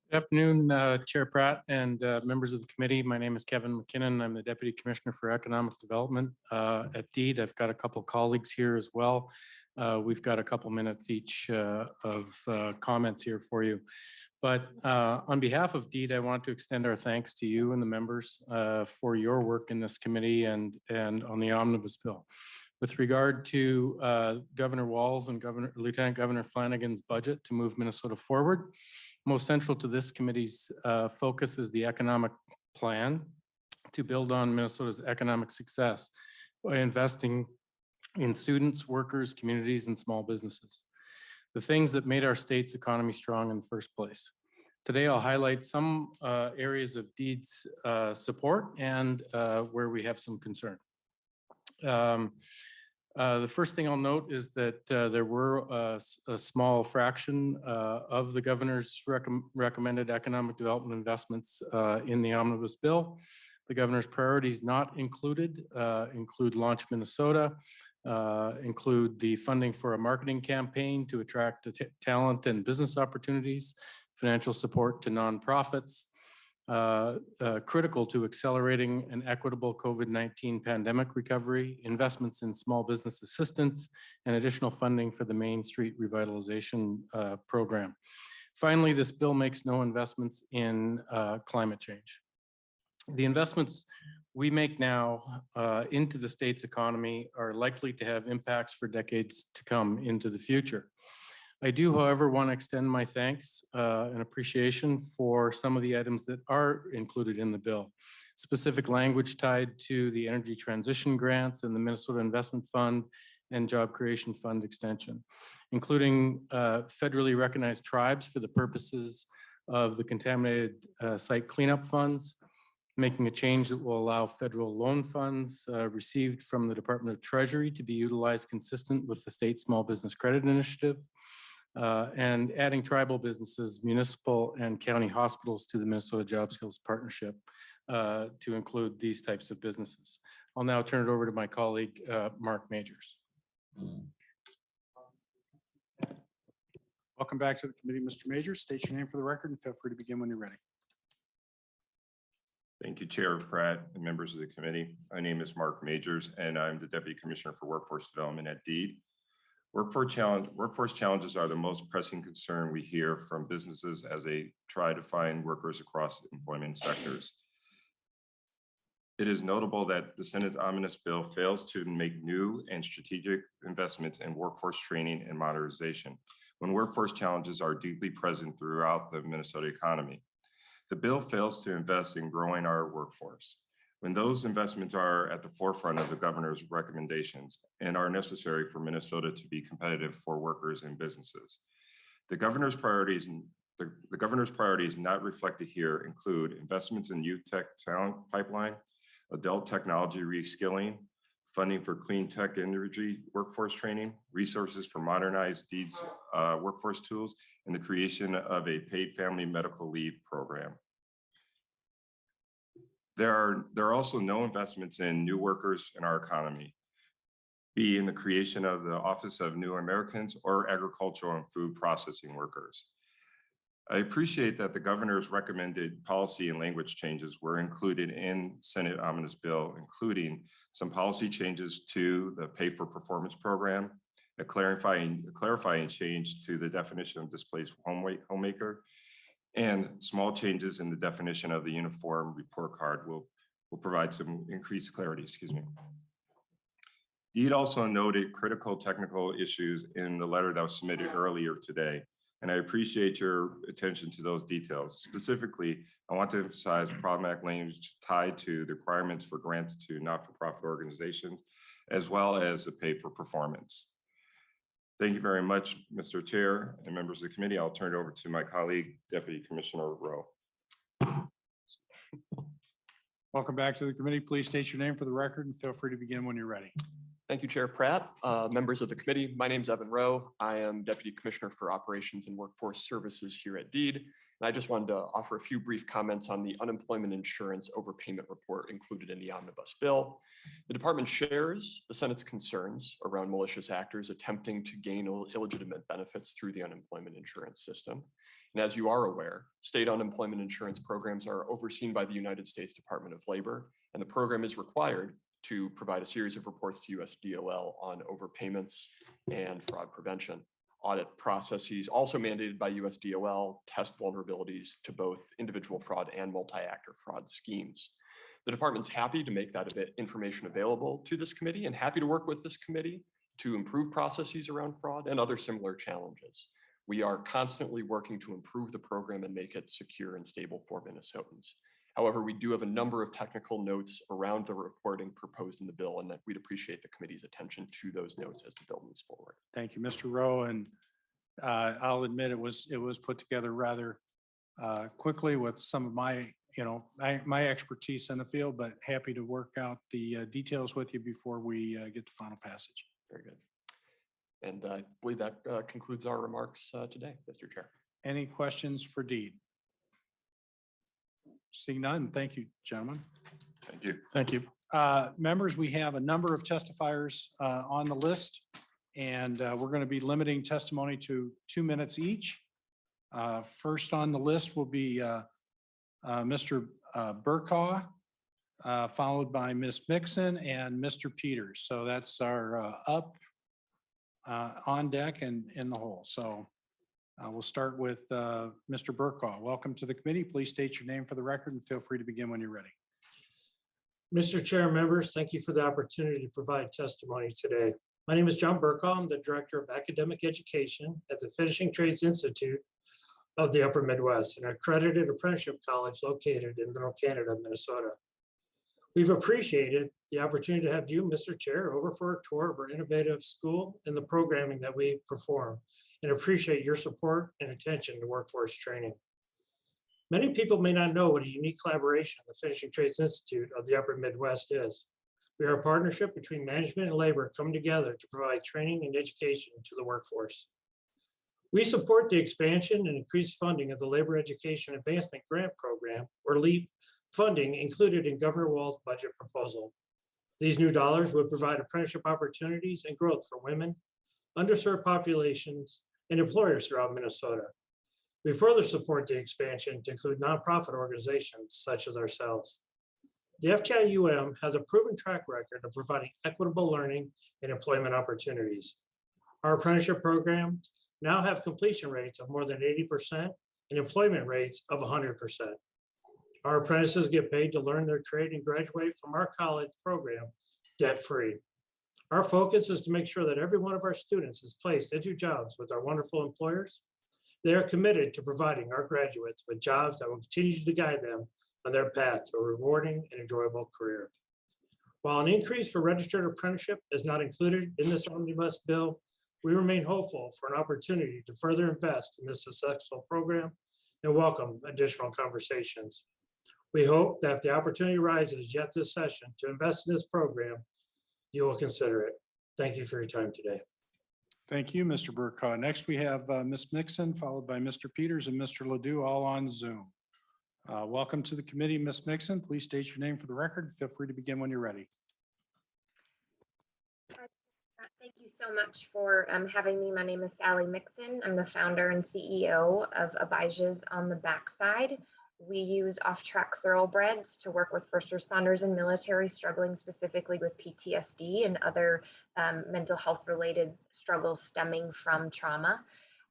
S7: Good afternoon, Chair Pratt and members of the committee. My name is Kevin McKinnon. I'm the Deputy Commissioner for Economic Development at DEED. I've got a couple of colleagues here as well. We've got a couple minutes each of comments here for you. But on behalf of DEED, I want to extend our thanks to you and the members for your work in this committee and on the Omnibus bill. With regard to Governor Walz and Lieutenant Governor Flanagan's budget to move Minnesota forward, most central to this committee's focus is the economic plan to build on Minnesota's economic success by investing in students, workers, communities, and small businesses, the things that made our state's economy strong in the first place. Today, I'll highlight some areas of DEED's support and where we have some concern. The first thing I'll note is that there were a small fraction of the governor's recommended economic development investments in the Omnibus bill. The governor's priorities not included include Launch Minnesota, include the funding for a marketing campaign to attract talent and business opportunities, financial support to nonprofits, critical to accelerating an equitable COVID-19 pandemic recovery, investments in small business assistance, and additional funding for the Main Street Revitalization Program. Finally, this bill makes no investments in climate change. The investments we make now into the state's economy are likely to have impacts for decades to come into the future. I do, however, want to extend my thanks and appreciation for some of the items that are included in the bill. Specific language tied to the energy transition grants and the Minnesota Investment Fund and Job Creation Fund extension, including federally recognized tribes for the purposes of the contaminated site cleanup funds, making a change that will allow federal loan funds received from the Department of Treasury to be utilized consistent with the state small business credit initiative, and adding tribal businesses, municipal and county hospitals to the Minnesota Job Skills Partnership to include these types of businesses. I'll now turn it over to my colleague, Mark Majors.
S1: Welcome back to the committee, Mr. Majors. State your name for the record and feel free to begin when you're ready.
S8: Thank you, Chair Pratt and members of the committee. My name is Mark Majors, and I'm the Deputy Commissioner for Workforce Development at DEED. Workforce challenges are the most pressing concern we hear from businesses as they try to find workers across employment sectors. It is notable that the Senate Omnibus bill fails to make new and strategic investments in workforce training and modernization when workforce challenges are deeply present throughout the Minnesota economy. The bill fails to invest in growing our workforce when those investments are at the forefront of the governor's recommendations and are necessary for Minnesota to be competitive for workers and businesses. The governor's priorities not reflected here include investments in youth tech talent pipeline, adult technology reskilling, funding for clean tech energy workforce training, resources for modernized deeds workforce tools, and the creation of a paid family medical leave program. There are also no investments in new workers in our economy, be in the creation of the Office of New Americans or agricultural and food processing workers. I appreciate that the governor's recommended policy and language changes were included in Senate Omnibus bill, including some policy changes to the pay for performance program, a clarifying change to the definition of displaced homemaker, and small changes in the definition of the uniform report card will provide some increased clarity, excuse me. Deed also noted critical technical issues in the letter that was submitted earlier today, and I appreciate your attention to those details. Specifically, I want to emphasize problematic language tied to the requirements for grants to not-for-profit organizations, as well as the pay for performance. Thank you very much, Mr. Chair and members of the committee. I'll turn it over to my colleague, Deputy Commissioner Rowe.
S1: Welcome back to the committee. Please state your name for the record and feel free to begin when you're ready.
S9: Thank you, Chair Pratt. Members of the committee, my name is Evan Rowe. I am Deputy Commissioner for Operations and Workforce Services here at DEED. And I just wanted to offer a few brief comments on the unemployment insurance overpayment report included in the omnibus bill. The department shares the Senate's concerns around malicious actors attempting to gain illegitimate benefits through the unemployment insurance system. And as you are aware, state unemployment insurance programs are overseen by the United States Department of Labor, and the program is required to provide a series of reports to USDOL on overpayments and fraud prevention. Audit processes also mandated by USDOL test vulnerabilities to both individual fraud and multi-actor fraud schemes. The department's happy to make that information available to this committee and happy to work with this committee to improve processes around fraud and other similar challenges. We are constantly working to improve the program and make it secure and stable for Minnesotans. However, we do have a number of technical notes around the reporting proposed in the bill, and that we'd appreciate the committee's attention to those notes as the bill moves forward.
S1: Thank you, Mr. Rowe. And I'll admit it was put together rather quickly with some of my, my expertise in the field, but happy to work out the details with you before we get to final passage.
S9: Very good. And I believe that concludes our remarks today, Mr. Chair.
S1: Any questions for Deed? Seeing none, thank you, gentlemen.
S8: Thank you.
S1: Thank you. Members, we have a number of testifiers on the list, and we're going to be limiting testimony to 2 minutes each. First on the list will be Mr. Burkaw, followed by Ms. Mixon and Mr. Peters. So that's our up, on deck, and in the hole. So we'll start with Mr. Burkaw. Welcome to the committee. Please state your name for the record and feel free to begin when you're ready.
S10: Mr. Chair, members, thank you for the opportunity to provide testimony today. My name is John Burkaw. I'm the Director of Academic Education at the Finishing Trades Institute of the Upper Midwest, an accredited apprenticeship college located in Little Canada, Minnesota. We've appreciated the opportunity to have you, Mr. Chair, over for a tour of our innovative school and the programming that we perform, and appreciate your support and attention to workforce training. Many people may not know what a unique collaboration the Finishing Trades Institute of the Upper Midwest is. We are a partnership between management and labor coming together to provide training and education to the workforce. We support the expansion and increased funding of the Labor Education Advancement Grant Program, or LEAP funding, included in Governor Walz's budget proposal. These new dollars would provide apprenticeship opportunities and growth for women, underserved populations, and employers throughout Minnesota. We further support the expansion to include nonprofit organizations such as ourselves. The FTIUM has a proven track record of providing equitable learning and employment opportunities. Our apprenticeship programs now have completion rates of more than 80% and employment rates of 100%. Our apprentices get paid to learn their trade and graduate from our college program debt-free. Our focus is to make sure that every one of our students is placed into jobs with our wonderful employers. They are committed to providing our graduates with jobs that will continue to guide them on their path to a rewarding and enjoyable career. While an increase for registered apprenticeship is not included in this omnibus bill, we remain hopeful for an opportunity to further invest in this successful program and welcome additional conversations. We hope that if the opportunity arises yet this session to invest in this program, you will consider it. Thank you for your time today.
S1: Thank you, Mr. Burkhaw. Next, we have Ms. Mixon, followed by Mr. Peters and Mr. Ledoux, all on Zoom. Welcome to the committee, Ms. Mixon. Please state your name for the record. Feel free to begin when you're ready.
S11: Thank you so much for having me. My name is Sally Mixon. I'm the founder and CEO of Abijah's on the Backside. We use off-track thoroughbreds to work with first responders and military struggling specifically with PTSD and other mental health related struggles stemming from trauma.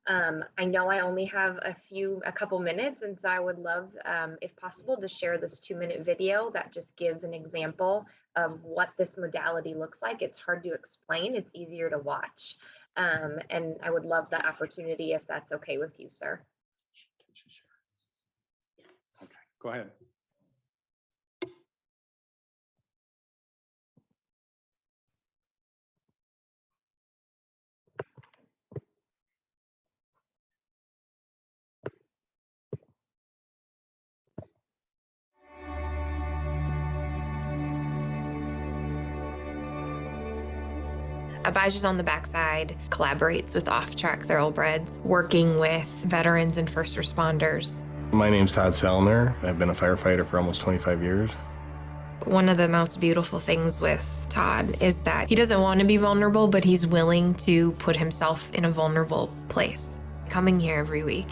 S11: I know I only have a couple minutes, and so I would love, if possible, to share this 2-minute video that just gives an example of what this modality looks like. It's hard to explain, it's easier to watch. And I would love the opportunity if that's okay with you, sir.
S1: Okay, go ahead.
S11: Abijah's on the Backside collaborates with off-track thoroughbreds, working with veterans and first responders.
S12: My name's Todd Sellner. I've been a firefighter for almost 25 years.
S11: One of the most beautiful things with Todd is that he doesn't want to be vulnerable, but he's willing to put himself in a vulnerable place. Coming here every week.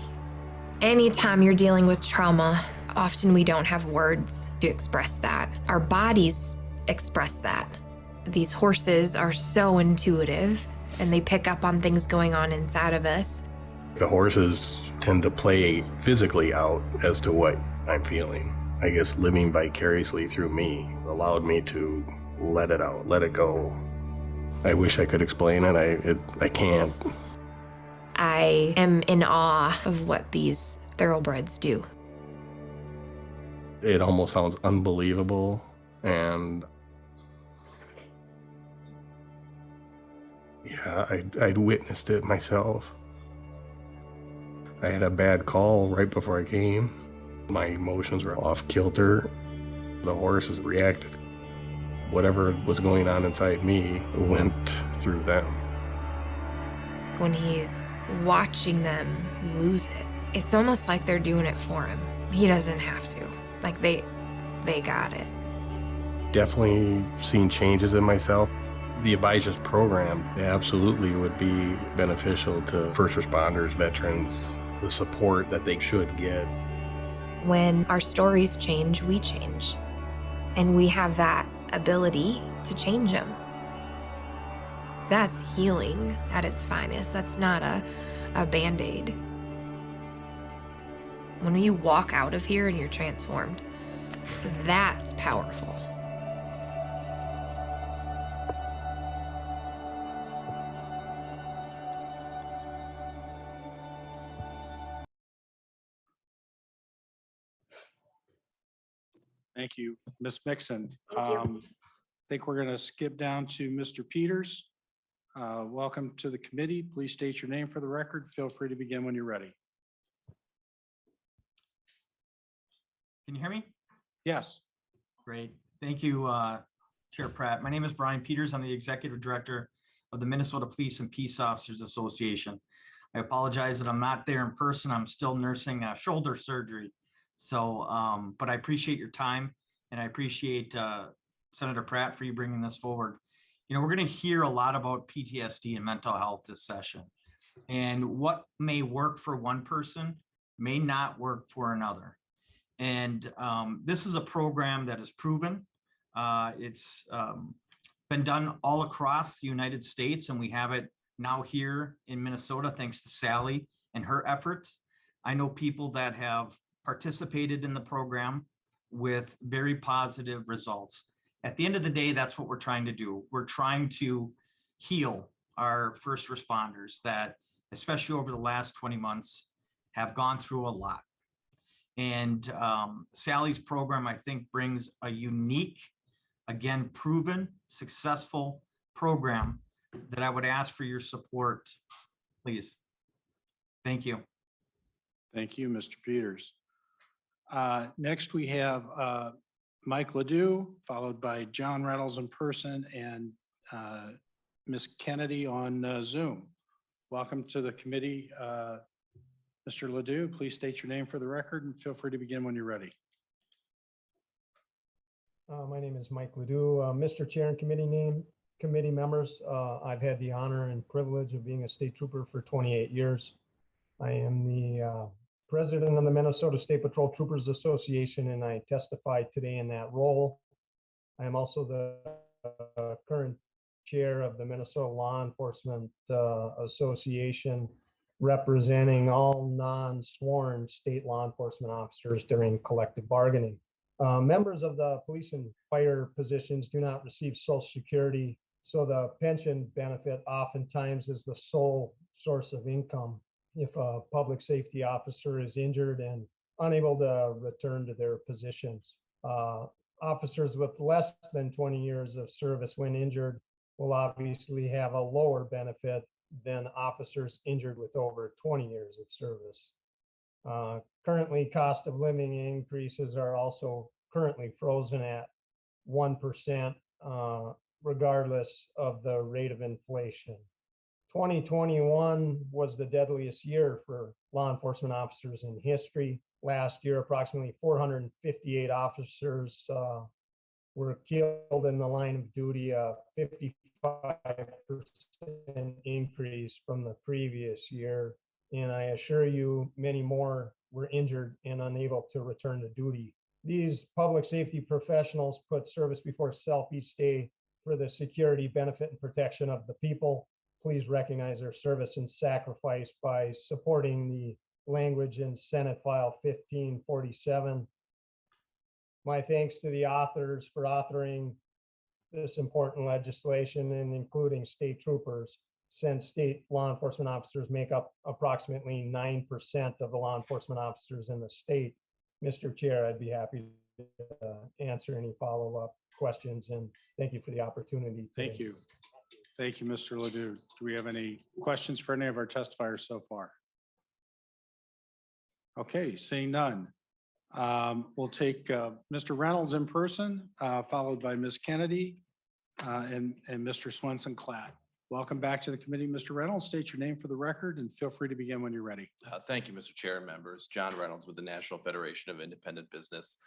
S11: Anytime you're dealing with trauma, often we don't have words to express that. Our bodies express that. These horses are so intuitive and they pick up on things going on inside of us.
S12: The horses tend to play physically out as to what I'm feeling. I guess living vicariously through me allowed me to let it out, let it go. I wish I could explain it. I can't.
S11: I am in awe of what these thoroughbreds do.
S12: It almost sounds unbelievable, and yeah, I'd witnessed it myself. I had a bad call right before I came. My emotions were off kilter. The horses reacted. Whatever was going on inside me went through them.
S11: When he's watching them lose it, it's almost like they're doing it for him. He doesn't have to. Like they got it.
S12: Definitely seen changes in myself. The Abijah's program absolutely would be beneficial to first responders, veterans, the support that they should get.
S11: When our stories change, we change. And we have that ability to change them. That's healing at its finest. That's not a Band-Aid. When you walk out of here and you're transformed, that's powerful.
S1: Thank you, Ms. Mixon.
S11: Thank you.
S1: I think we're going to skip down to Mr. Peters. Welcome to the committee. Please state your name for the record. Feel free to begin when you're ready.
S13: Can you hear me?
S1: Yes.
S13: Great. Thank you, Chair Pratt. My name is Brian Peters. I'm the Executive Director of the Minnesota Police and Peace Officers Association. I apologize that I'm not there in person. I'm still nursing shoulder surgery. So, but I appreciate your time, and I appreciate Senator Pratt for you bringing this forward. You know, we're going to hear a lot about PTSD and mental health this session, and what may work for one person may not work for another. And this is a program that is proven. It's been done all across the United States, and we have it now here in Minnesota, thanks to Sally and her effort. I know people that have participated in the program with very positive results. At the end of the day, that's what we're trying to do. We're trying to heal our first responders that, especially over the last 20 months, have gone through a lot. And Sally's program, I think, brings a unique, again, proven, successful program that I would ask for your support, please. Thank you.
S1: Thank you, Mr. Peters. Next, we have Mike Ledoux, followed by John Reynolds in person and Ms. Kennedy on Zoom. Welcome to the committee. Mr. Ledoux, please state your name for the record and feel free to begin when you're ready.
S14: My name is Mike Ledoux. Mr. Chair and committee members, I've had the honor and privilege of being a state trooper for 28 years. I am the president of the Minnesota State Patrol Troopers Association, and I testify today in that role. I am also the current chair of the Minnesota Law Enforcement Association, representing all non-sworn state law enforcement officers during collective bargaining. Members of the police and fire positions do not receive Social Security, so the pension benefit oftentimes is the sole source of income if a public safety officer is injured and unable to return to their positions. Officers with less than 20 years of service when injured will obviously have a lower benefit than officers injured with over 20 years of service. Currently, cost of living increases are also currently frozen at 1%, regardless of the rate of inflation. 2021 was the deadliest year for law enforcement officers in history. Last year, approximately 458 officers were killed in the line of duty, a 55% increase from the previous year. And I assure you, many more were injured and unable to return to duty. These public safety professionals put service before self each day for the security, benefit, and protection of the people. Please recognize their service and sacrifice by supporting the language in Senate File 1547. My thanks to the authors for authoring this important legislation and including state troopers, since state law enforcement officers make up approximately 9% of the law enforcement officers in the state. Mr. Chair, I'd be happy to answer any follow-up questions, and thank you for the opportunity.
S1: Thank you. Thank you, Mr. Ledoux. Do we have any questions for any of our testifiers so far? Okay, seeing none. We'll take Mr. Reynolds in person, followed by Ms. Kennedy and Mr. Swenson Klatt. Welcome back to the committee. Mr. Reynolds, state your name for the record and feel free to begin when you're ready.
S15: Thank you, Mr. Chair and members. John Reynolds with the National Federation of Independent Business.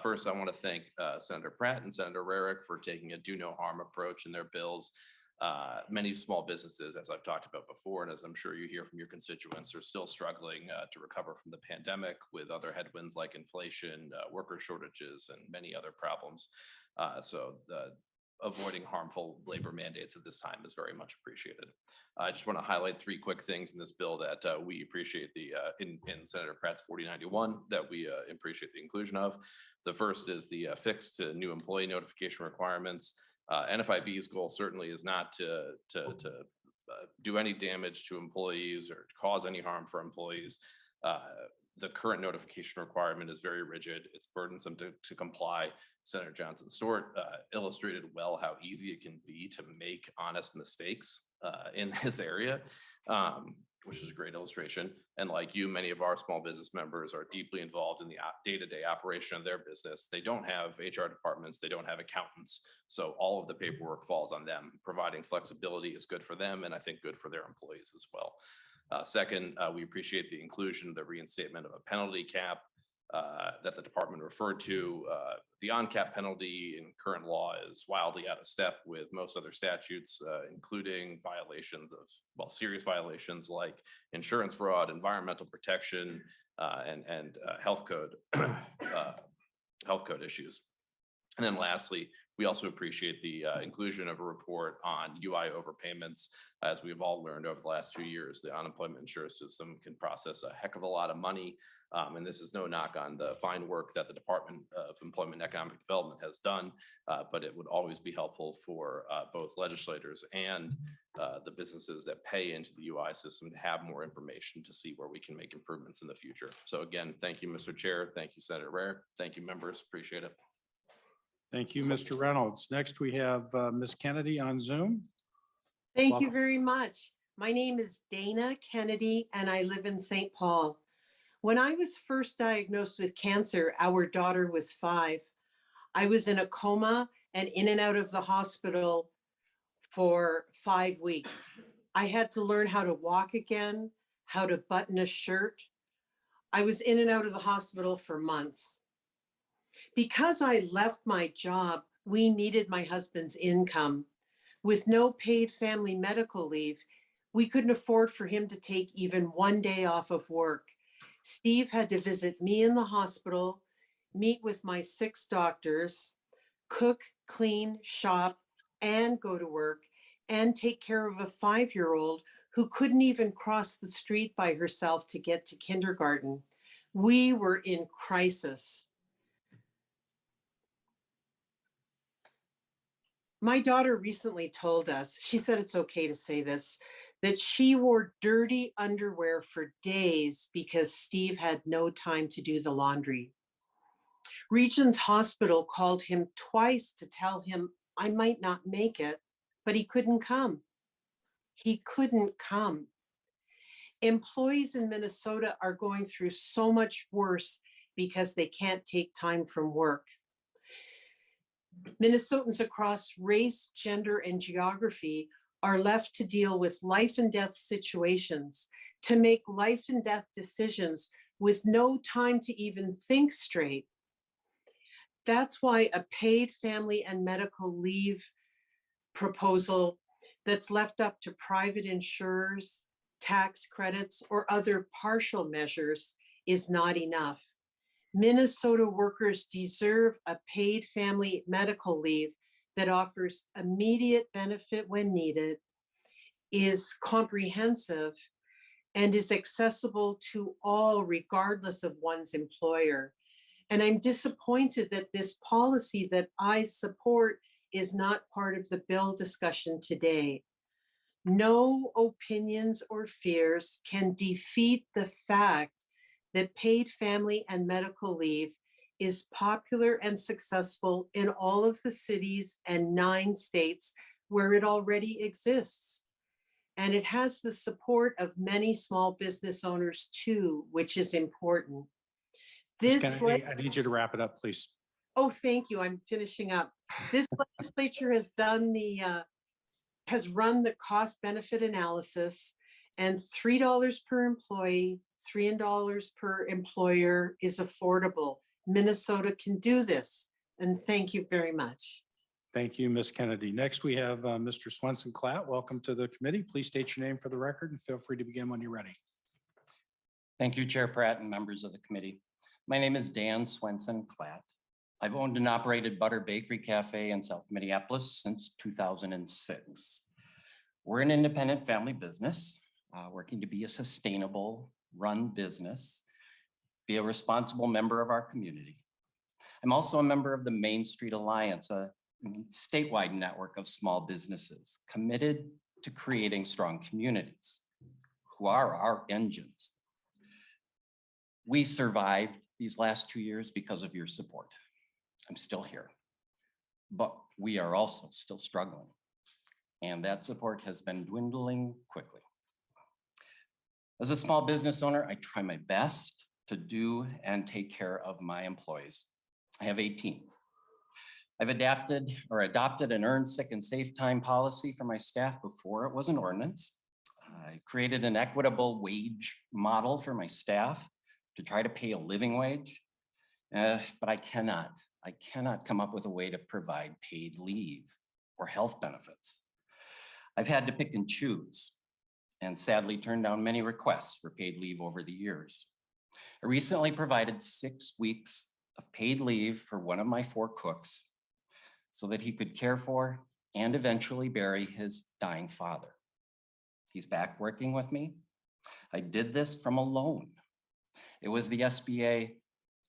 S15: First, I want to thank Senator Pratt and Senator Rarick for taking a do no harm approach in their bills. Many small businesses, as I've talked about before, and as I'm sure you hear from your constituents, are still struggling to recover from the pandemic with other headwinds like inflation, worker shortages, and many other problems. So avoiding harmful labor mandates at this time is very much appreciated. I just want to highlight three quick things in this bill that we appreciate in Senator Pratt's 4091 that we appreciate the inclusion of. The first is the fix to new employee notification requirements. NFIB's goal certainly is not to do any damage to employees or cause any harm for employees. The current notification requirement is very rigid. It's burdensome to comply. Senator Johnson Stewart illustrated well how easy it can be to make honest mistakes in this area, which is a great illustration. And like you, many of our small business members are deeply involved in the day-to-day operation of their business. They don't have HR departments. They don't have accountants. So all of the paperwork falls on them. Providing flexibility is good for them, and I think good for their employees as well. Second, we appreciate the inclusion, the reinstatement of a penalty cap that the department referred to. The on-cap penalty in current law is wildly out of step with most other statutes, including violations of, well, serious violations like insurance fraud, environmental protection, and health code issues. And then lastly, we also appreciate the inclusion of a report on UI overpayments. As we've all learned over the last 2 years, the unemployment insurance system can process a heck of a lot of money. And this is no knock on the fine work that the Department of Employment and Economic Development has done, but it would always be helpful for both legislators and the businesses that pay into the UI system to have more information to see where we can make improvements in the future. So again, thank you, Mr. Chair. Thank you, Senator Rare. Thank you, members. Appreciate it.
S1: Thank you, Mr. Reynolds. Next, we have Ms. Kennedy on Zoom.
S16: Thank you very much. My name is Dana Kennedy, and I live in St. Paul. When I was first diagnosed with cancer, our daughter was 5. I was in a coma and in and out of the hospital for 5 weeks. I had to learn how to walk again, how to button a shirt. I was in and out of the hospital for months. Because I left my job, we needed my husband's income. With no paid family medical leave, we couldn't afford for him to take even 1 day off of work. Steve had to visit me in the hospital, meet with my 6 doctors, cook, clean, shop, and go to work, and take care of a 5-year-old who couldn't even cross the street by herself to get to kindergarten. We were in crisis. My daughter recently told us, she said it's okay to say this, that she wore dirty underwear for days because Steve had no time to do the laundry. Regions Hospital called him twice to tell him I might not make it, but he couldn't come. He couldn't come. Employees in Minnesota are going through so much worse because they can't take time from work. Minnesotans across race, gender, and geography are left to deal with life and death situations, to make life and death decisions with no time to even think straight. That's why a paid family and medical leave proposal that's left up to private insurers, tax credits, or other partial measures is not enough. Minnesota workers deserve a paid family medical leave that offers immediate benefit when needed, is comprehensive, and is accessible to all regardless of one's employer. And I'm disappointed that this policy that I support is not part of the bill discussion today. No opinions or fears can defeat the fact that paid family and medical leave is popular and successful in all of the cities and 9 states where it already exists. And it has the support of many small business owners too, which is important.
S1: Ms. Kennedy, I need you to wrap it up, please.
S16: Oh, thank you. I'm finishing up. This legislature has done has run the cost benefit analysis, and $3 per employee, $3 per employer is affordable. Minnesota can do this. And thank you very much.
S1: Thank you, Ms. Kennedy. Next, we have Mr. Swenson Klatt. Welcome to the committee. Please state your name for the record and feel free to begin when you're ready.
S17: Thank you, Chair Pratt and members of the committee. My name is Dan Swenson Klatt. I've owned and operated Butter Bakery Cafe in South Minneapolis since 2006. We're an independent family business, working to be a sustainable run business, be a responsible member of our community. I'm also a member of the Main Street Alliance, a statewide network of small businesses committed to creating strong communities who are our engines. We survived these last 2 years because of your support. I'm still here, but we are also still struggling. And that support has been dwindling quickly. As a small business owner, I try my best to do and take care of my employees. I have 18. I've adopted an earned sick and safe time policy for my staff before it was an ordinance. I created an equitable wage model for my staff to try to pay a living wage, but I cannot come up with a way to provide paid leave or health benefits. I've had to pick and choose and sadly turned down many requests for paid leave over the years. I recently provided 6 weeks of paid leave for one of my 4 cooks so that he could care for and eventually bury his dying father. He's back working with me. I did this from a loan. It was the SBA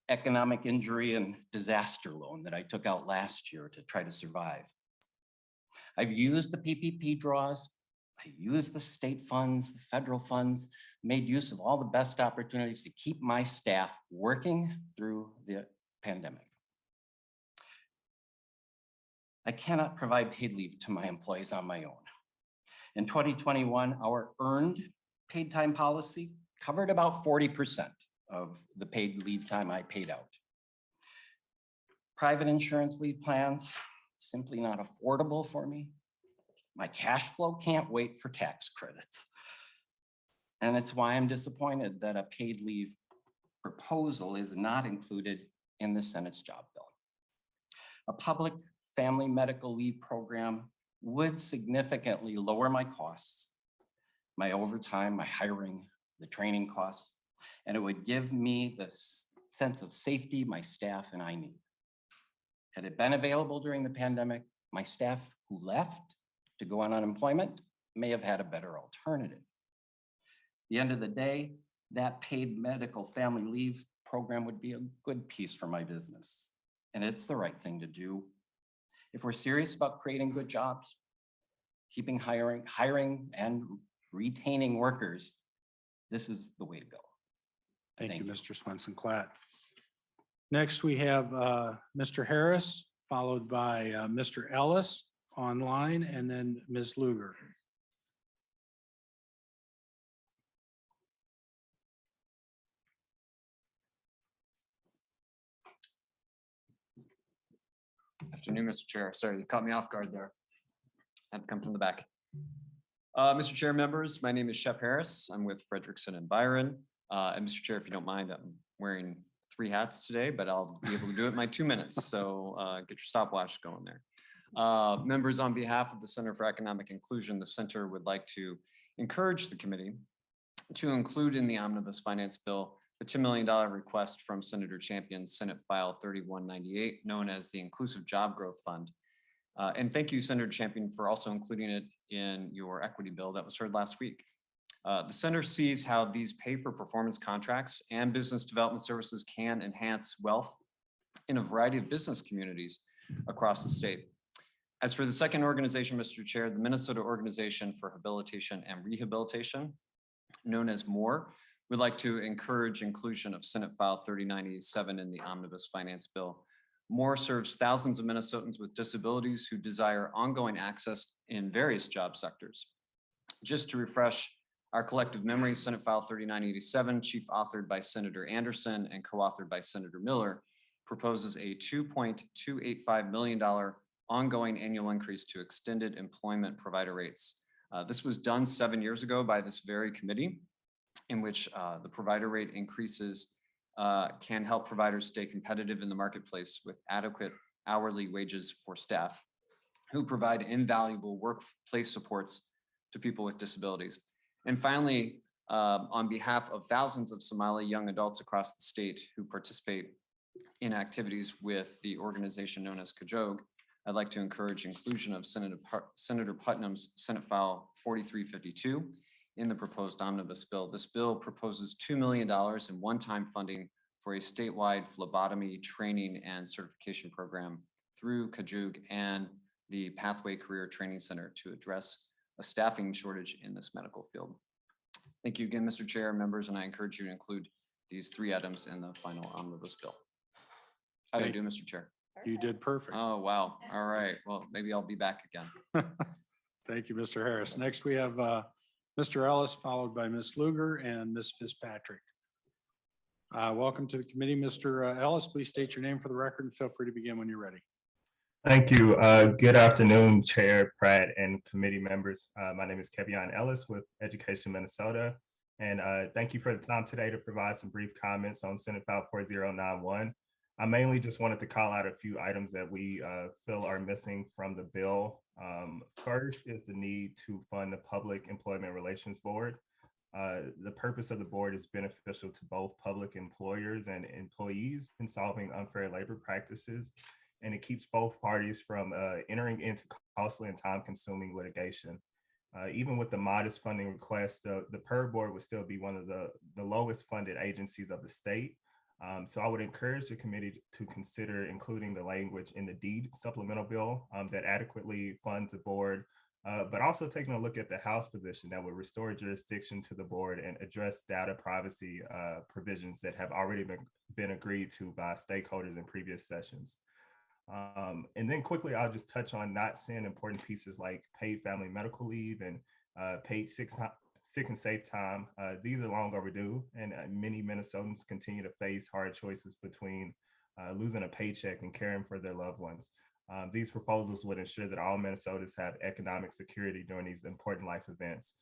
S17: Economic Injury and Disaster Loan that I took out last year to try to survive. I've used the PPP draws. I used the state funds, the federal funds, made use of all the best opportunities to keep my staff working through the pandemic. I cannot provide paid leave to my employees on my own. In 2021, our earned paid time policy covered about 40% of the paid leave time I paid out. Private insurance leave plans, simply not affordable for me. My cash flow can't wait for tax credits. And it's why I'm disappointed that a paid leave proposal is not included in the Senate's job bill. A public family medical leave program would significantly lower my costs, my overtime, my hiring, the training costs, and it would give me the sense of safety my staff and I need. Had it been available during the pandemic, my staff who left to go on unemployment may have had a better alternative. At the end of the day, that paid medical family leave program would be a good piece for my business, and it's the right thing to do. If we're serious about creating good jobs, keeping hiring and retaining workers, this is the way to go.
S1: Thank you, Mr. Swenson Klatt. Next, we have Mr. Harris, followed by Mr. Ellis online, and then Ms. Luger.
S18: Afternoon, Mr. Chair. Sorry, you caught me off guard there. I had to come from the back. Mr. Chair, members, my name is Shep Harris. I'm with Frederickson and Byron. And Mr. Chair, if you don't mind, I'm wearing 3 hats today, but I'll be able to do it in my 2 minutes. So get your stopwatch going there. Members, on behalf of the Center for Economic Inclusion, the center would like to encourage the committee to include in the Omnibus Finance Bill the $10 million request from Senator Champion's Senate File 3198, known as the Inclusive Job Growth Fund. And thank you, Senator Champion, for also including it in your equity bill that was heard last week. The center sees how these pay-for-performance contracts and business development services can enhance wealth in a variety of business communities across the state. As for the second organization, Mr. Chair, the Minnesota Organization for Habilitation and Rehabilitation, known as MORE, would like to encourage inclusion of Senate File 3987 in the Omnibus Finance Bill. MORE serves thousands of Minnesotans with disabilities who desire ongoing access in various job sectors. Just to refresh our collective memory, Senate File 3987, chief authored by Senator Anderson and co-authored by Senator Miller, proposes a $2.285 million ongoing annual increase to extended employment provider rates. This was done 7 years ago by this very committee, in which the provider rate increases can help providers stay competitive in the marketplace with adequate hourly wages for staff who provide invaluable workplace supports to people with disabilities. And finally, on behalf of thousands of Somali young adults across the state who participate in activities with the organization known as Kajog, I'd like to encourage inclusion of Senator Putnam's Senate File 4352 in the proposed omnibus bill. This bill proposes $2 million in one-time funding for a statewide phlebotomy training and certification program through Kajug and the Pathway Career Training Center to address a staffing shortage in this medical field. Thank you again, Mr. Chair, members, and I encourage you to include these 3 items in the final omnibus bill. How do you do, Mr. Chair?
S1: You did perfect.
S18: Oh, wow. All right. Well, maybe I'll be back again.
S1: Thank you, Mr. Harris. Next, we have Mr. Ellis, followed by Ms. Luger and Ms. Fitzpatrick. Welcome to the committee. Mr. Ellis, please state your name for the record and feel free to begin when you're ready.
S12: Thank you. Good afternoon, Chair Pratt and committee members. My name is Kevion Ellis with Education Minnesota. And thank you for the time today to provide some brief comments on Senate File 4091. I mainly just wanted to call out a few items that we feel are missing from the bill. First is the need to fund the Public Employment Relations Board. The purpose of the board is beneficial to both public employers and employees in solving unfair labor practices, and it keeps both parties from entering into costly and time-consuming litigation. Even with the modest funding request, the PER board would still be one of the lowest funded agencies of the state. So I would encourage the committee to consider including the language in the deed supplemental bill that adequately funds the board, but also taking a look at the House position that would restore jurisdiction to the board and address data privacy provisions that have already been agreed to by stakeholders in previous sessions. And then quickly, I'll just touch on not seeing important pieces like paid family medical leave and paid sick and safe time. These are long overdue, and many Minnesotans continue to face hard choices between losing a paycheck and caring for their loved ones.
S19: These proposals would ensure that all Minnesotans have economic security during these important life events.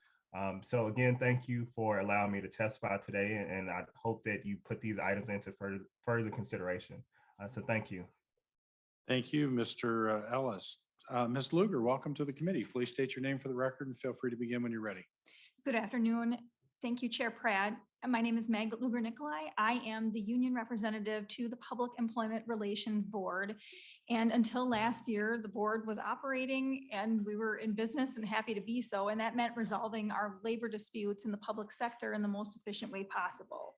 S19: So again, thank you for allowing me to testify today, and I hope that you put these items into further consideration. So thank you.
S1: Thank you, Mr. Ellis. Ms. Luger, welcome to the committee. Please state your name for the record and feel free to begin when you're ready.
S20: Good afternoon. Thank you, Chair Pratt. My name is Meg Luger Nicolai. I am the union representative to the Public Employment Relations Board. And until last year, the board was operating and we were in business and happy to be so. And that meant resolving our labor disputes in the public sector in the most efficient way possible.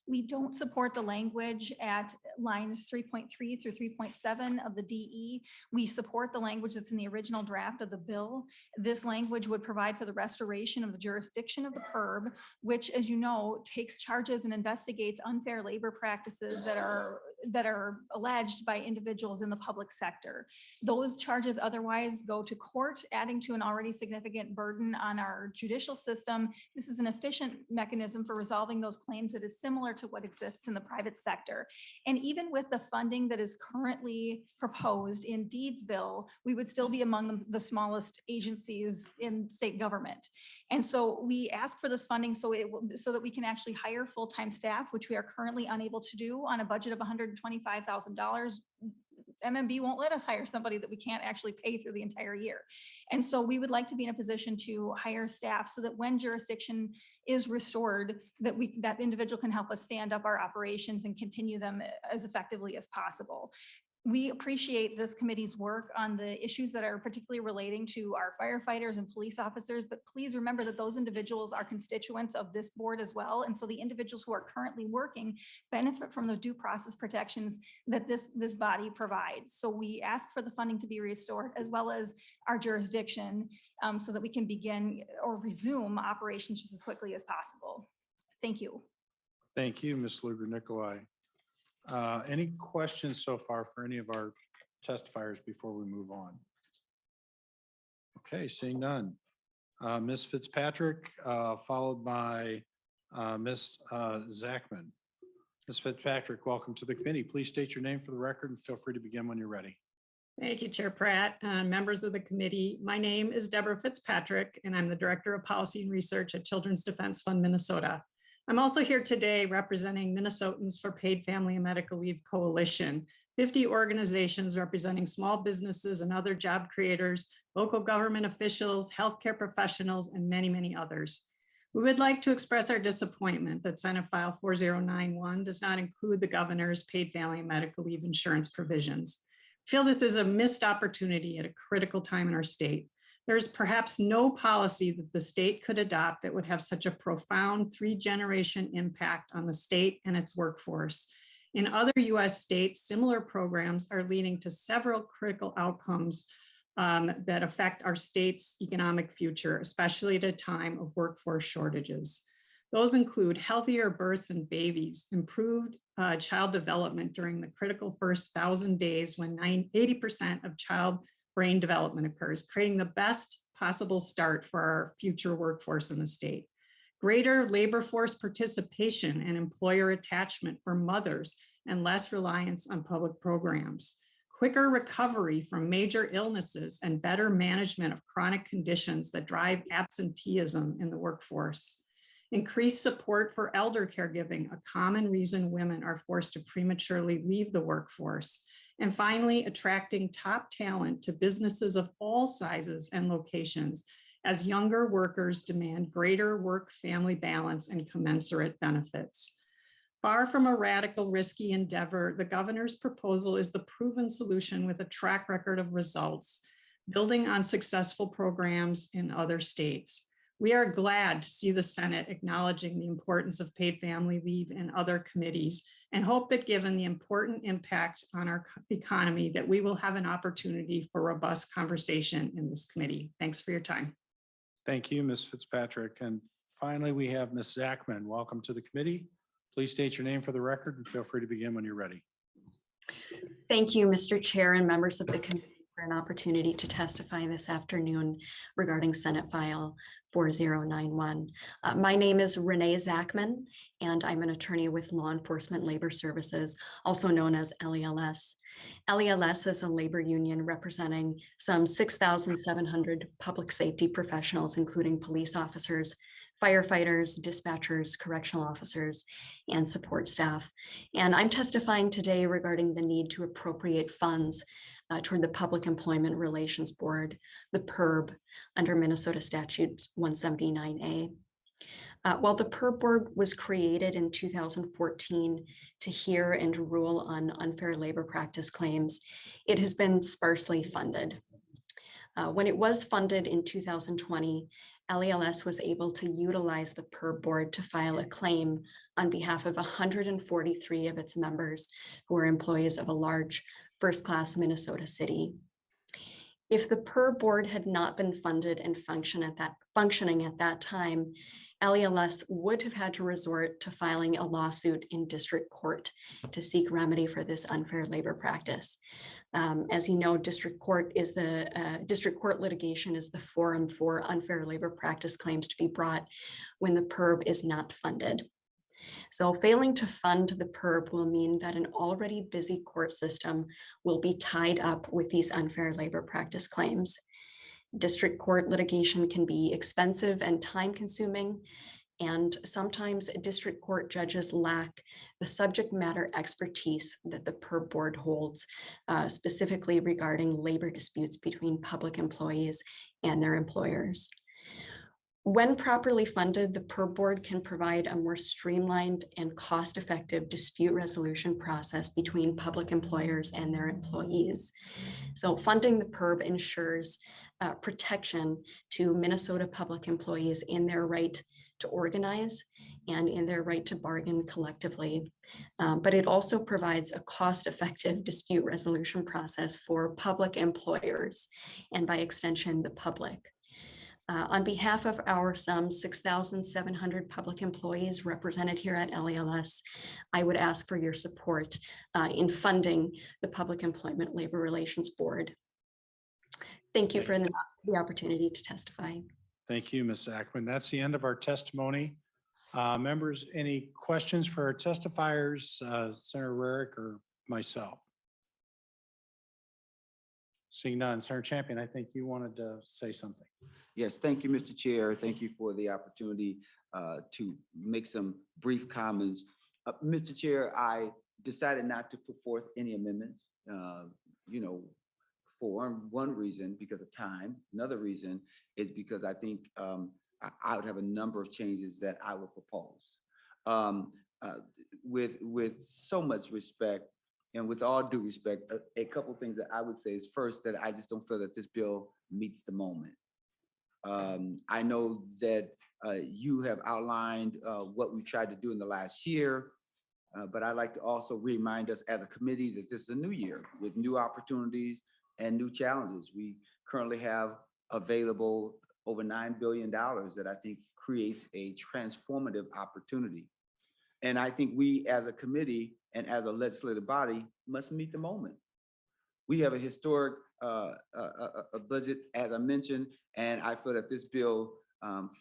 S20: We don't support the language at lines 3.3 through 3.7 of the DE. We support the language that's in the original draft of the bill. This language would provide for the restoration of the jurisdiction of the PERB, which, as you know, takes charges and investigates unfair labor practices that are alleged by individuals in the public sector. Those charges otherwise go to court, adding to an already significant burden on our judicial system. This is an efficient mechanism for resolving those claims that is similar to what exists in the private sector. And even with the funding that is currently proposed in Deed's bill, we would still be among the smallest agencies in state government. And so we ask for this funding so that we can actually hire full-time staff, which we are currently unable to do on a budget of $125,000. MMB won't let us hire somebody that we can't actually pay through the entire year. And so we would like to be in a position to hire staff so that when jurisdiction is restored, that individual can help us stand up our operations and continue them as effectively as possible. We appreciate this committee's work on the issues that are particularly relating to our firefighters and police officers, but please remember that those individuals are constituents of this board as well. And so the individuals who are currently working benefit from the due process protections that this body provides. So we ask for the funding to be restored as well as our jurisdiction so that we can begin or resume operations just as quickly as possible. Thank you.
S1: Thank you, Ms. Luger Nicolai. Any questions so far for any of our testifiers before we move on? Okay, seeing none. Ms. Fitzpatrick, followed by Ms. Zachman. Ms. Fitzpatrick, welcome to the committee. Please state your name for the record and feel free to begin when you're ready.
S21: Thank you, Chair Pratt, members of the committee. My name is Deborah Fitzpatrick, and I'm the Director of Policy and Research at Children's Defense Fund Minnesota. I'm also here today representing Minnesotans for Paid Family and Medical Leave Coalition, 50 organizations representing small businesses and other job creators, local government officials, healthcare professionals, and many, many others. We would like to express our disappointment that Senate File 4091 does not include the governor's paid family and medical leave insurance provisions. I feel this is a missed opportunity at a critical time in our state. There's perhaps no policy that the state could adopt that would have such a profound 3-generation impact on the state and its workforce. In other US states, similar programs are leading to several critical outcomes that affect our state's economic future, especially at a time of workforce shortages. Those include healthier births and babies, improved child development during the critical first 1,000 days when 80% of child brain development occurs, creating the best possible start for our future workforce in the state. Greater labor force participation and employer attachment for mothers and less reliance on public programs. Quicker recovery from major illnesses and better management of chronic conditions that drive absenteeism in the workforce. Increased support for elder caregiving, a common reason women are forced to prematurely leave the workforce. And finally, attracting top talent to businesses of all sizes and locations as younger workers demand greater work-family balance and commensurate benefits. Far from a radical, risky endeavor, the governor's proposal is the proven solution with a track record of results, building on successful programs in other states. We are glad to see the Senate acknowledging the importance of paid family leave in other committees and hope that given the important impact on our economy that we will have an opportunity for robust conversation in this committee. Thanks for your time.
S1: Thank you, Ms. Fitzpatrick. And finally, we have Ms. Zachman. Welcome to the committee. Please state your name for the record and feel free to begin when you're ready.
S22: Thank you, Mr. Chair and members of the committee.
S3: for an opportunity to testify this afternoon regarding Senate File 4091. My name is Renee Zachman, and I'm an attorney with Law Enforcement Labor Services, also known as LELS. LELS is a labor union representing some 6,700 public safety professionals, including police officers, firefighters, dispatchers, correctional officers, and support staff. And I'm testifying today regarding the need to appropriate funds toward the Public Employment Relations Board, the PERB, under Minnesota Statute 179A. While the PERB Board was created in 2014 to hear and rule on unfair labor practice claims, it has been sparsely funded. When it was funded in 2020, LELS was able to utilize the PERB Board to file a claim on behalf of 143 of its members who are employees of a large first-class Minnesota city. If the PERB Board had not been funded and functioning at that time, LELS would have had to resort to filing a lawsuit in district court to seek remedy for this unfair labor practice. As you know, district court litigation is the forum for unfair labor practice claims to be brought when the PERB is not funded. So failing to fund the PERB will mean that an already busy court system will be tied up with these unfair labor practice claims. District court litigation can be expensive and time-consuming, and sometimes district court judges lack the subject matter expertise that the PERB Board holds, specifically regarding labor disputes between public employees and their employers. When properly funded, the PERB Board can provide a more streamlined and cost-effective dispute resolution process between public employers and their employees. So funding the PERB ensures protection to Minnesota public employees in their right to organize and in their right to bargain collectively. But it also provides a cost-effective dispute resolution process for public employers and by extension, the public. On behalf of our some 6,700 public employees represented here at LELS, I would ask for your support in funding the Public Employment Labor Relations Board. Thank you for the opportunity to testify.
S1: Thank you, Ms. Zachman. That's the end of our testimony. Members, any questions for our testifiers, Senator Rarick or myself? Seeing none, Senator Champion, I think you wanted to say something.
S22: Yes, thank you, Mr. Chair. Thank you for the opportunity to make some brief comments. Mr. Chair, I decided not to put forth any amendments, for one reason, because of time. Another reason is because I think I would have a number of changes that I would propose. With so much respect and with all due respect, a couple of things that I would say is first, that I just don't feel that this bill meets the moment. I know that you have outlined what we tried to do in the last year, but I'd like to also remind us as a committee that this is a new year with new opportunities and new challenges. We currently have available over $9 billion that I think creates a transformative opportunity. And I think we as a committee and as a legislative body must meet the moment. We have a historic a budget, as I mentioned, and I feel that this bill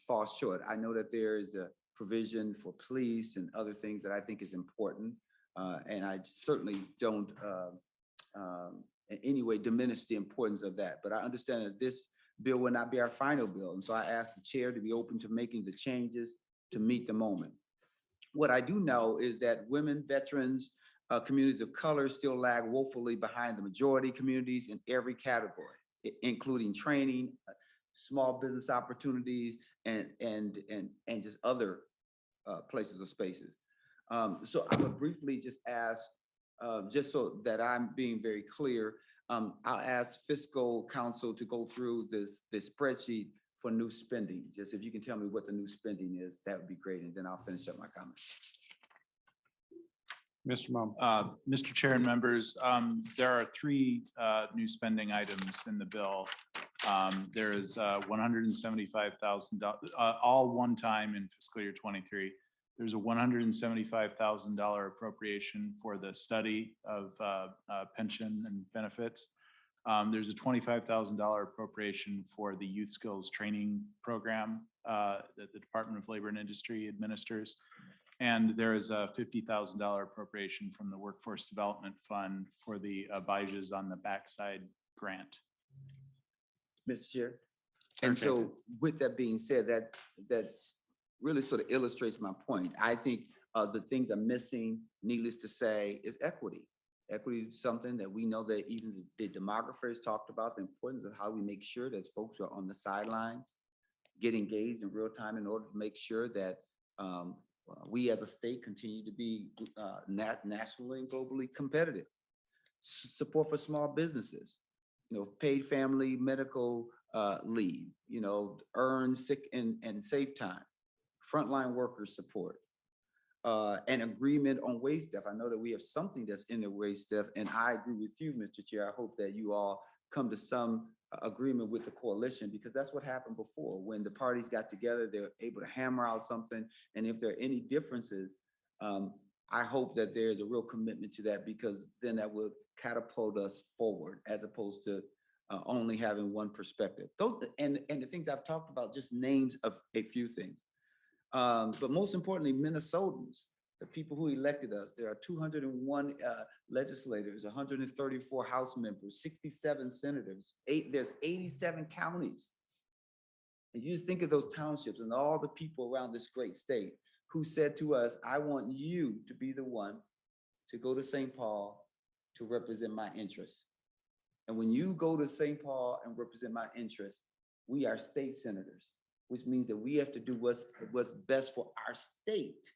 S22: falls short. I know that there is a provision for police and other things that I think is important, and I certainly don't in any way diminish the importance of that. But I understand that this bill will not be our final bill, and so I asked the chair to be open to making the changes to meet the moment. What I do know is that women, veterans, communities of color still lag woefully behind the majority communities in every category, including training, small business opportunities, and just other places or spaces. So I would briefly just ask, just so that I'm being very clear, I'll ask fiscal counsel to go through this spreadsheet for new spending. Just if you can tell me what the new spending is, that would be great, and then I'll finish up my comments.
S1: Mr. Mum.
S5: Mr. Chair and members, there are three new spending items in the bill. There is $175,000, all one time in fiscal year 23. There's a $175,000 appropriation for the study of pension and benefits. There's a $25,000 appropriation for the youth skills training program that the Department of Labor and Industry administers. And there is a $50,000 appropriation from the Workforce Development Fund for the Abijah's on the Backside grant.
S22: Mr. Chair. And so with that being said, that's really sort of illustrates my point. I think the things I'm missing, needless to say, is equity. Equity is something that we know that even the demographers talked about, the importance of how we make sure that folks are on the sideline, get engaged in real time in order to make sure that we as a state continue to be nationally and globally competitive. Support for small businesses, paid family medical leave, earn sick and safe time, frontline workers support, an agreement on wage stuff. I know that we have something that's in the wage stuff, and I agree with you, Mr. Chair. I hope that you all come to some agreement with the coalition, because that's what happened before. When the parties got together, they were able to hammer out something. And if there are any differences, I hope that there's a real commitment to that, because then that will catapult us forward as opposed to only having one perspective. And the things I've talked about, just names of a few things. But most importantly, Minnesotans, the people who elected us. There are 201 legislators, 134 House members, 67 senators, there's 87 counties. And you just think of those townships and all the people around this great state who said to us, I want you to be the one to go to St. Paul to represent my interests. And when you go to St. Paul and represent my interests, we are state senators, which means that we have to do what's best for our state,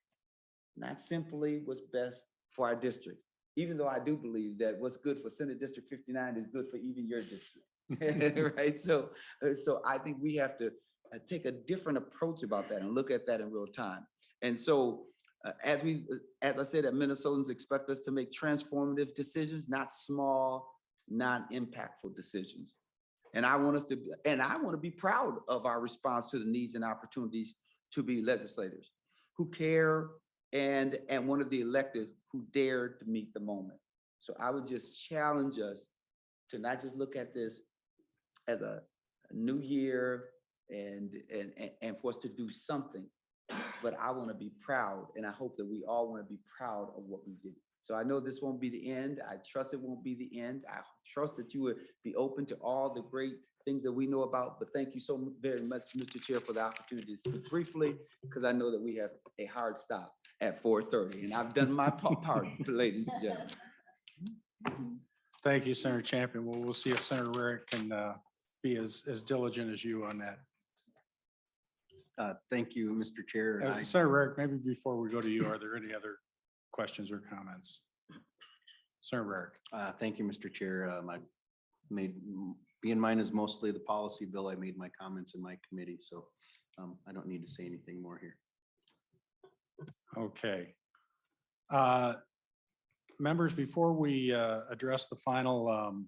S22: not simply what's best for our district. Even though I do believe that what's good for Senate District 59 is good for even your district, right? So I think we have to take a different approach about that and look at that in real time. And so as I said, that Minnesotans expect us to make transformative decisions, not small, not impactful decisions. And I want to be proud of our response to the needs and opportunities to be legislators who care and one of the electeds who dared to meet the moment. So I would just challenge us to not just look at this as a new year and for us to do something, but I want to be proud, and I hope that we all want to be proud of what we do. So I know this won't be the end. I trust it won't be the end. I trust that you would be open to all the great things that we know about. But thank you so very much, Mr. Chair, for the opportunity to speak briefly, because I know that we have a hard stop at 4:30, and I've done my part, ladies and gentlemen.
S1: Thank you, Senator Champion. Well, we'll see if Senator Rarick can be as diligent as you on that.
S2: Thank you, Mr. Chair.
S1: Senator Rarick, maybe before we go to you, are there any other questions or comments? Senator Rarick.
S2: Thank you, Mr. Chair. Being mine is mostly the policy bill. I made my comments in my committee, so I don't need to say anything more here.
S1: Okay. Members, before we address the final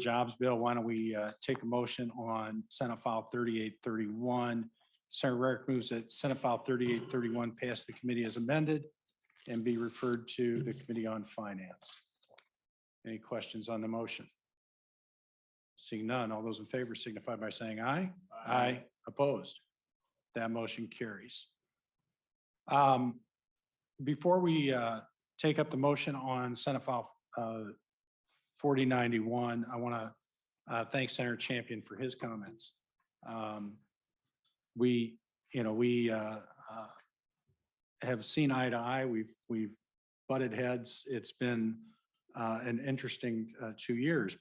S1: jobs bill, why don't we take a motion on Senate File 3831. Senator Rarick moves that Senate File 3831 pass the committee as amended and be referred to the Committee on Finance. Any questions on the motion? Seeing none, all those in favor signify by saying aye. Aye. Opposed? That motion carries. Before we take up the motion on Senate File 4091, I want to thank Senator Champion for his comments. We have seen eye to eye. We've butted heads. It's been an interesting 2 years,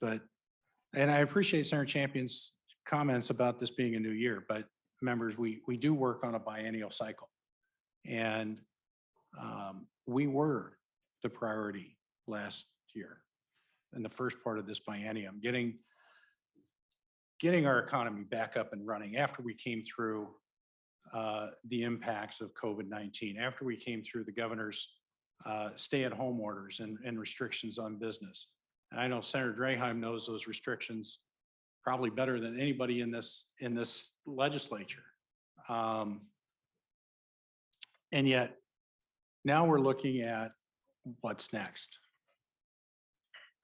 S1: and I appreciate Senator Champion's comments about this being a new year, but members, we do work on a biennial cycle, and we were the priority last year in the first part of this biennium, getting our economy back up and running after we came through the impacts of COVID-19, after we came through the governor's stay-at-home orders and restrictions on business. And I know Senator Draheim knows those restrictions probably better than anybody in this legislature. And yet now we're looking at what's next.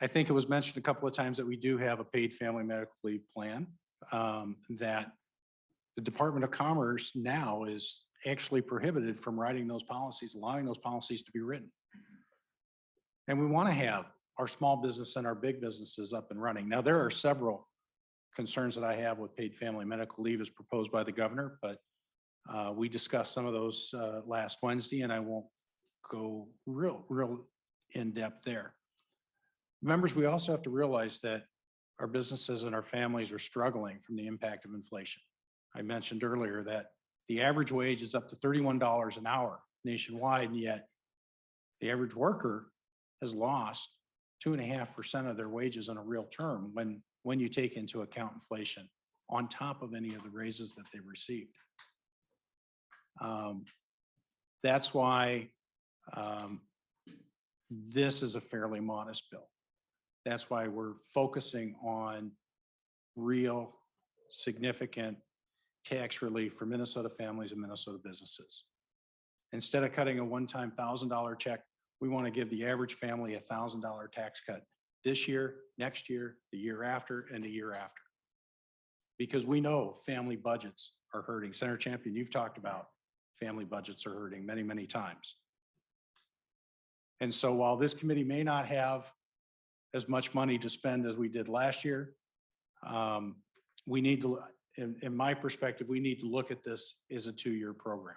S1: I think it was mentioned a couple of times that we do have a paid family medical leave plan, that the Department of Commerce now is actually prohibited from writing those policies, allowing those policies to be written. And we want to have our small business and our big businesses up and running. Now, there are several concerns that I have with paid family medical leave as proposed by the governor, but we discussed some of those last Wednesday, and I won't go real in depth there. Members, we also have to realize that our businesses and our families are struggling from the impact of inflation. I mentioned earlier that the average wage is up to $31 an hour nationwide, and yet the average worker has lost 2.5% of their wages in a real term when you take into account inflation on top of any of the raises that they received. That's why this is a fairly modest bill. That's why we're focusing on real significant tax relief for Minnesota families and Minnesota businesses. Instead of cutting a one-time $1,000 check, we want to give the average family a $1,000 tax cut this year, next year, the year after, and the year after. Because we know family budgets are hurting. Senator Champion, you've talked about family budgets are hurting many, many times. And so while this committee may not have as much money to spend as we did last year, we need to, in my perspective, we need to look at this as a 2-year program.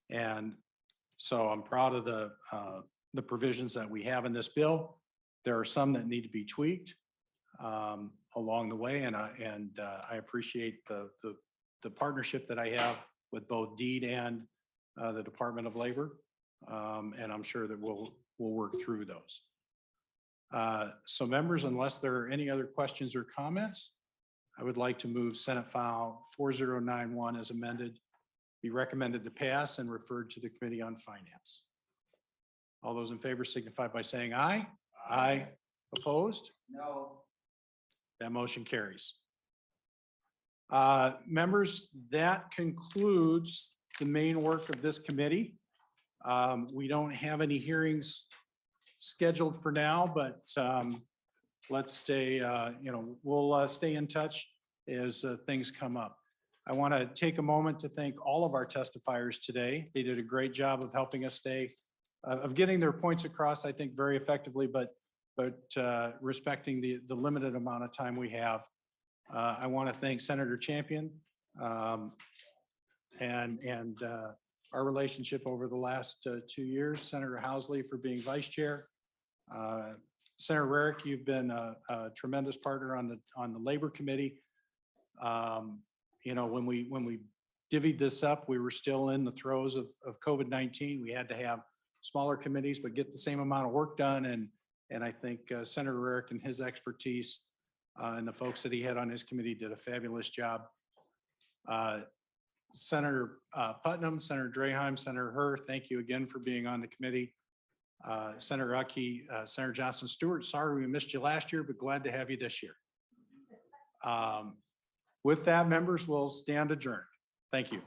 S1: And so I'm proud of the provisions that we have in this bill. There are some that need to be tweaked along the way, and I appreciate the partnership that I have with both DEED and the Department of Labor, and I'm sure that we'll work through those. So members, unless there are any other questions or comments, I would like to move Senate File 4091 as amended, be recommended to pass and referred to the Committee on Finance. All those in favor signify by saying aye. Aye. Opposed?
S22: No.
S1: That motion carries. Members, that concludes the main work of this committee. We don't have any hearings scheduled for now, but let's stay, we'll stay in touch as things come up. I want to take a moment to thank all of our testifiers today. They did a great job of helping us of getting their points across, I think, very effectively, but respecting the limited amount of time we have. I want to thank Senator Champion and our relationship over the last 2 years, Senator Housley for being vice chair. Senator Rarick, you've been a tremendous partner on the Labor Committee. When we divvied this up, we were still in the throes of COVID-19. We had to have smaller committees, but get the same amount of work done. And I think Senator Rarick and his expertise and the folks that he had on his committee did a fabulous job. Senator Putnam, Senator Draheim, Senator Herr, thank you again for being on the committee. Senator Uckey, Senator Johnson Stewart, sorry we missed you last year, but glad to have you this year. With that, members will stand adjourned. Thank you.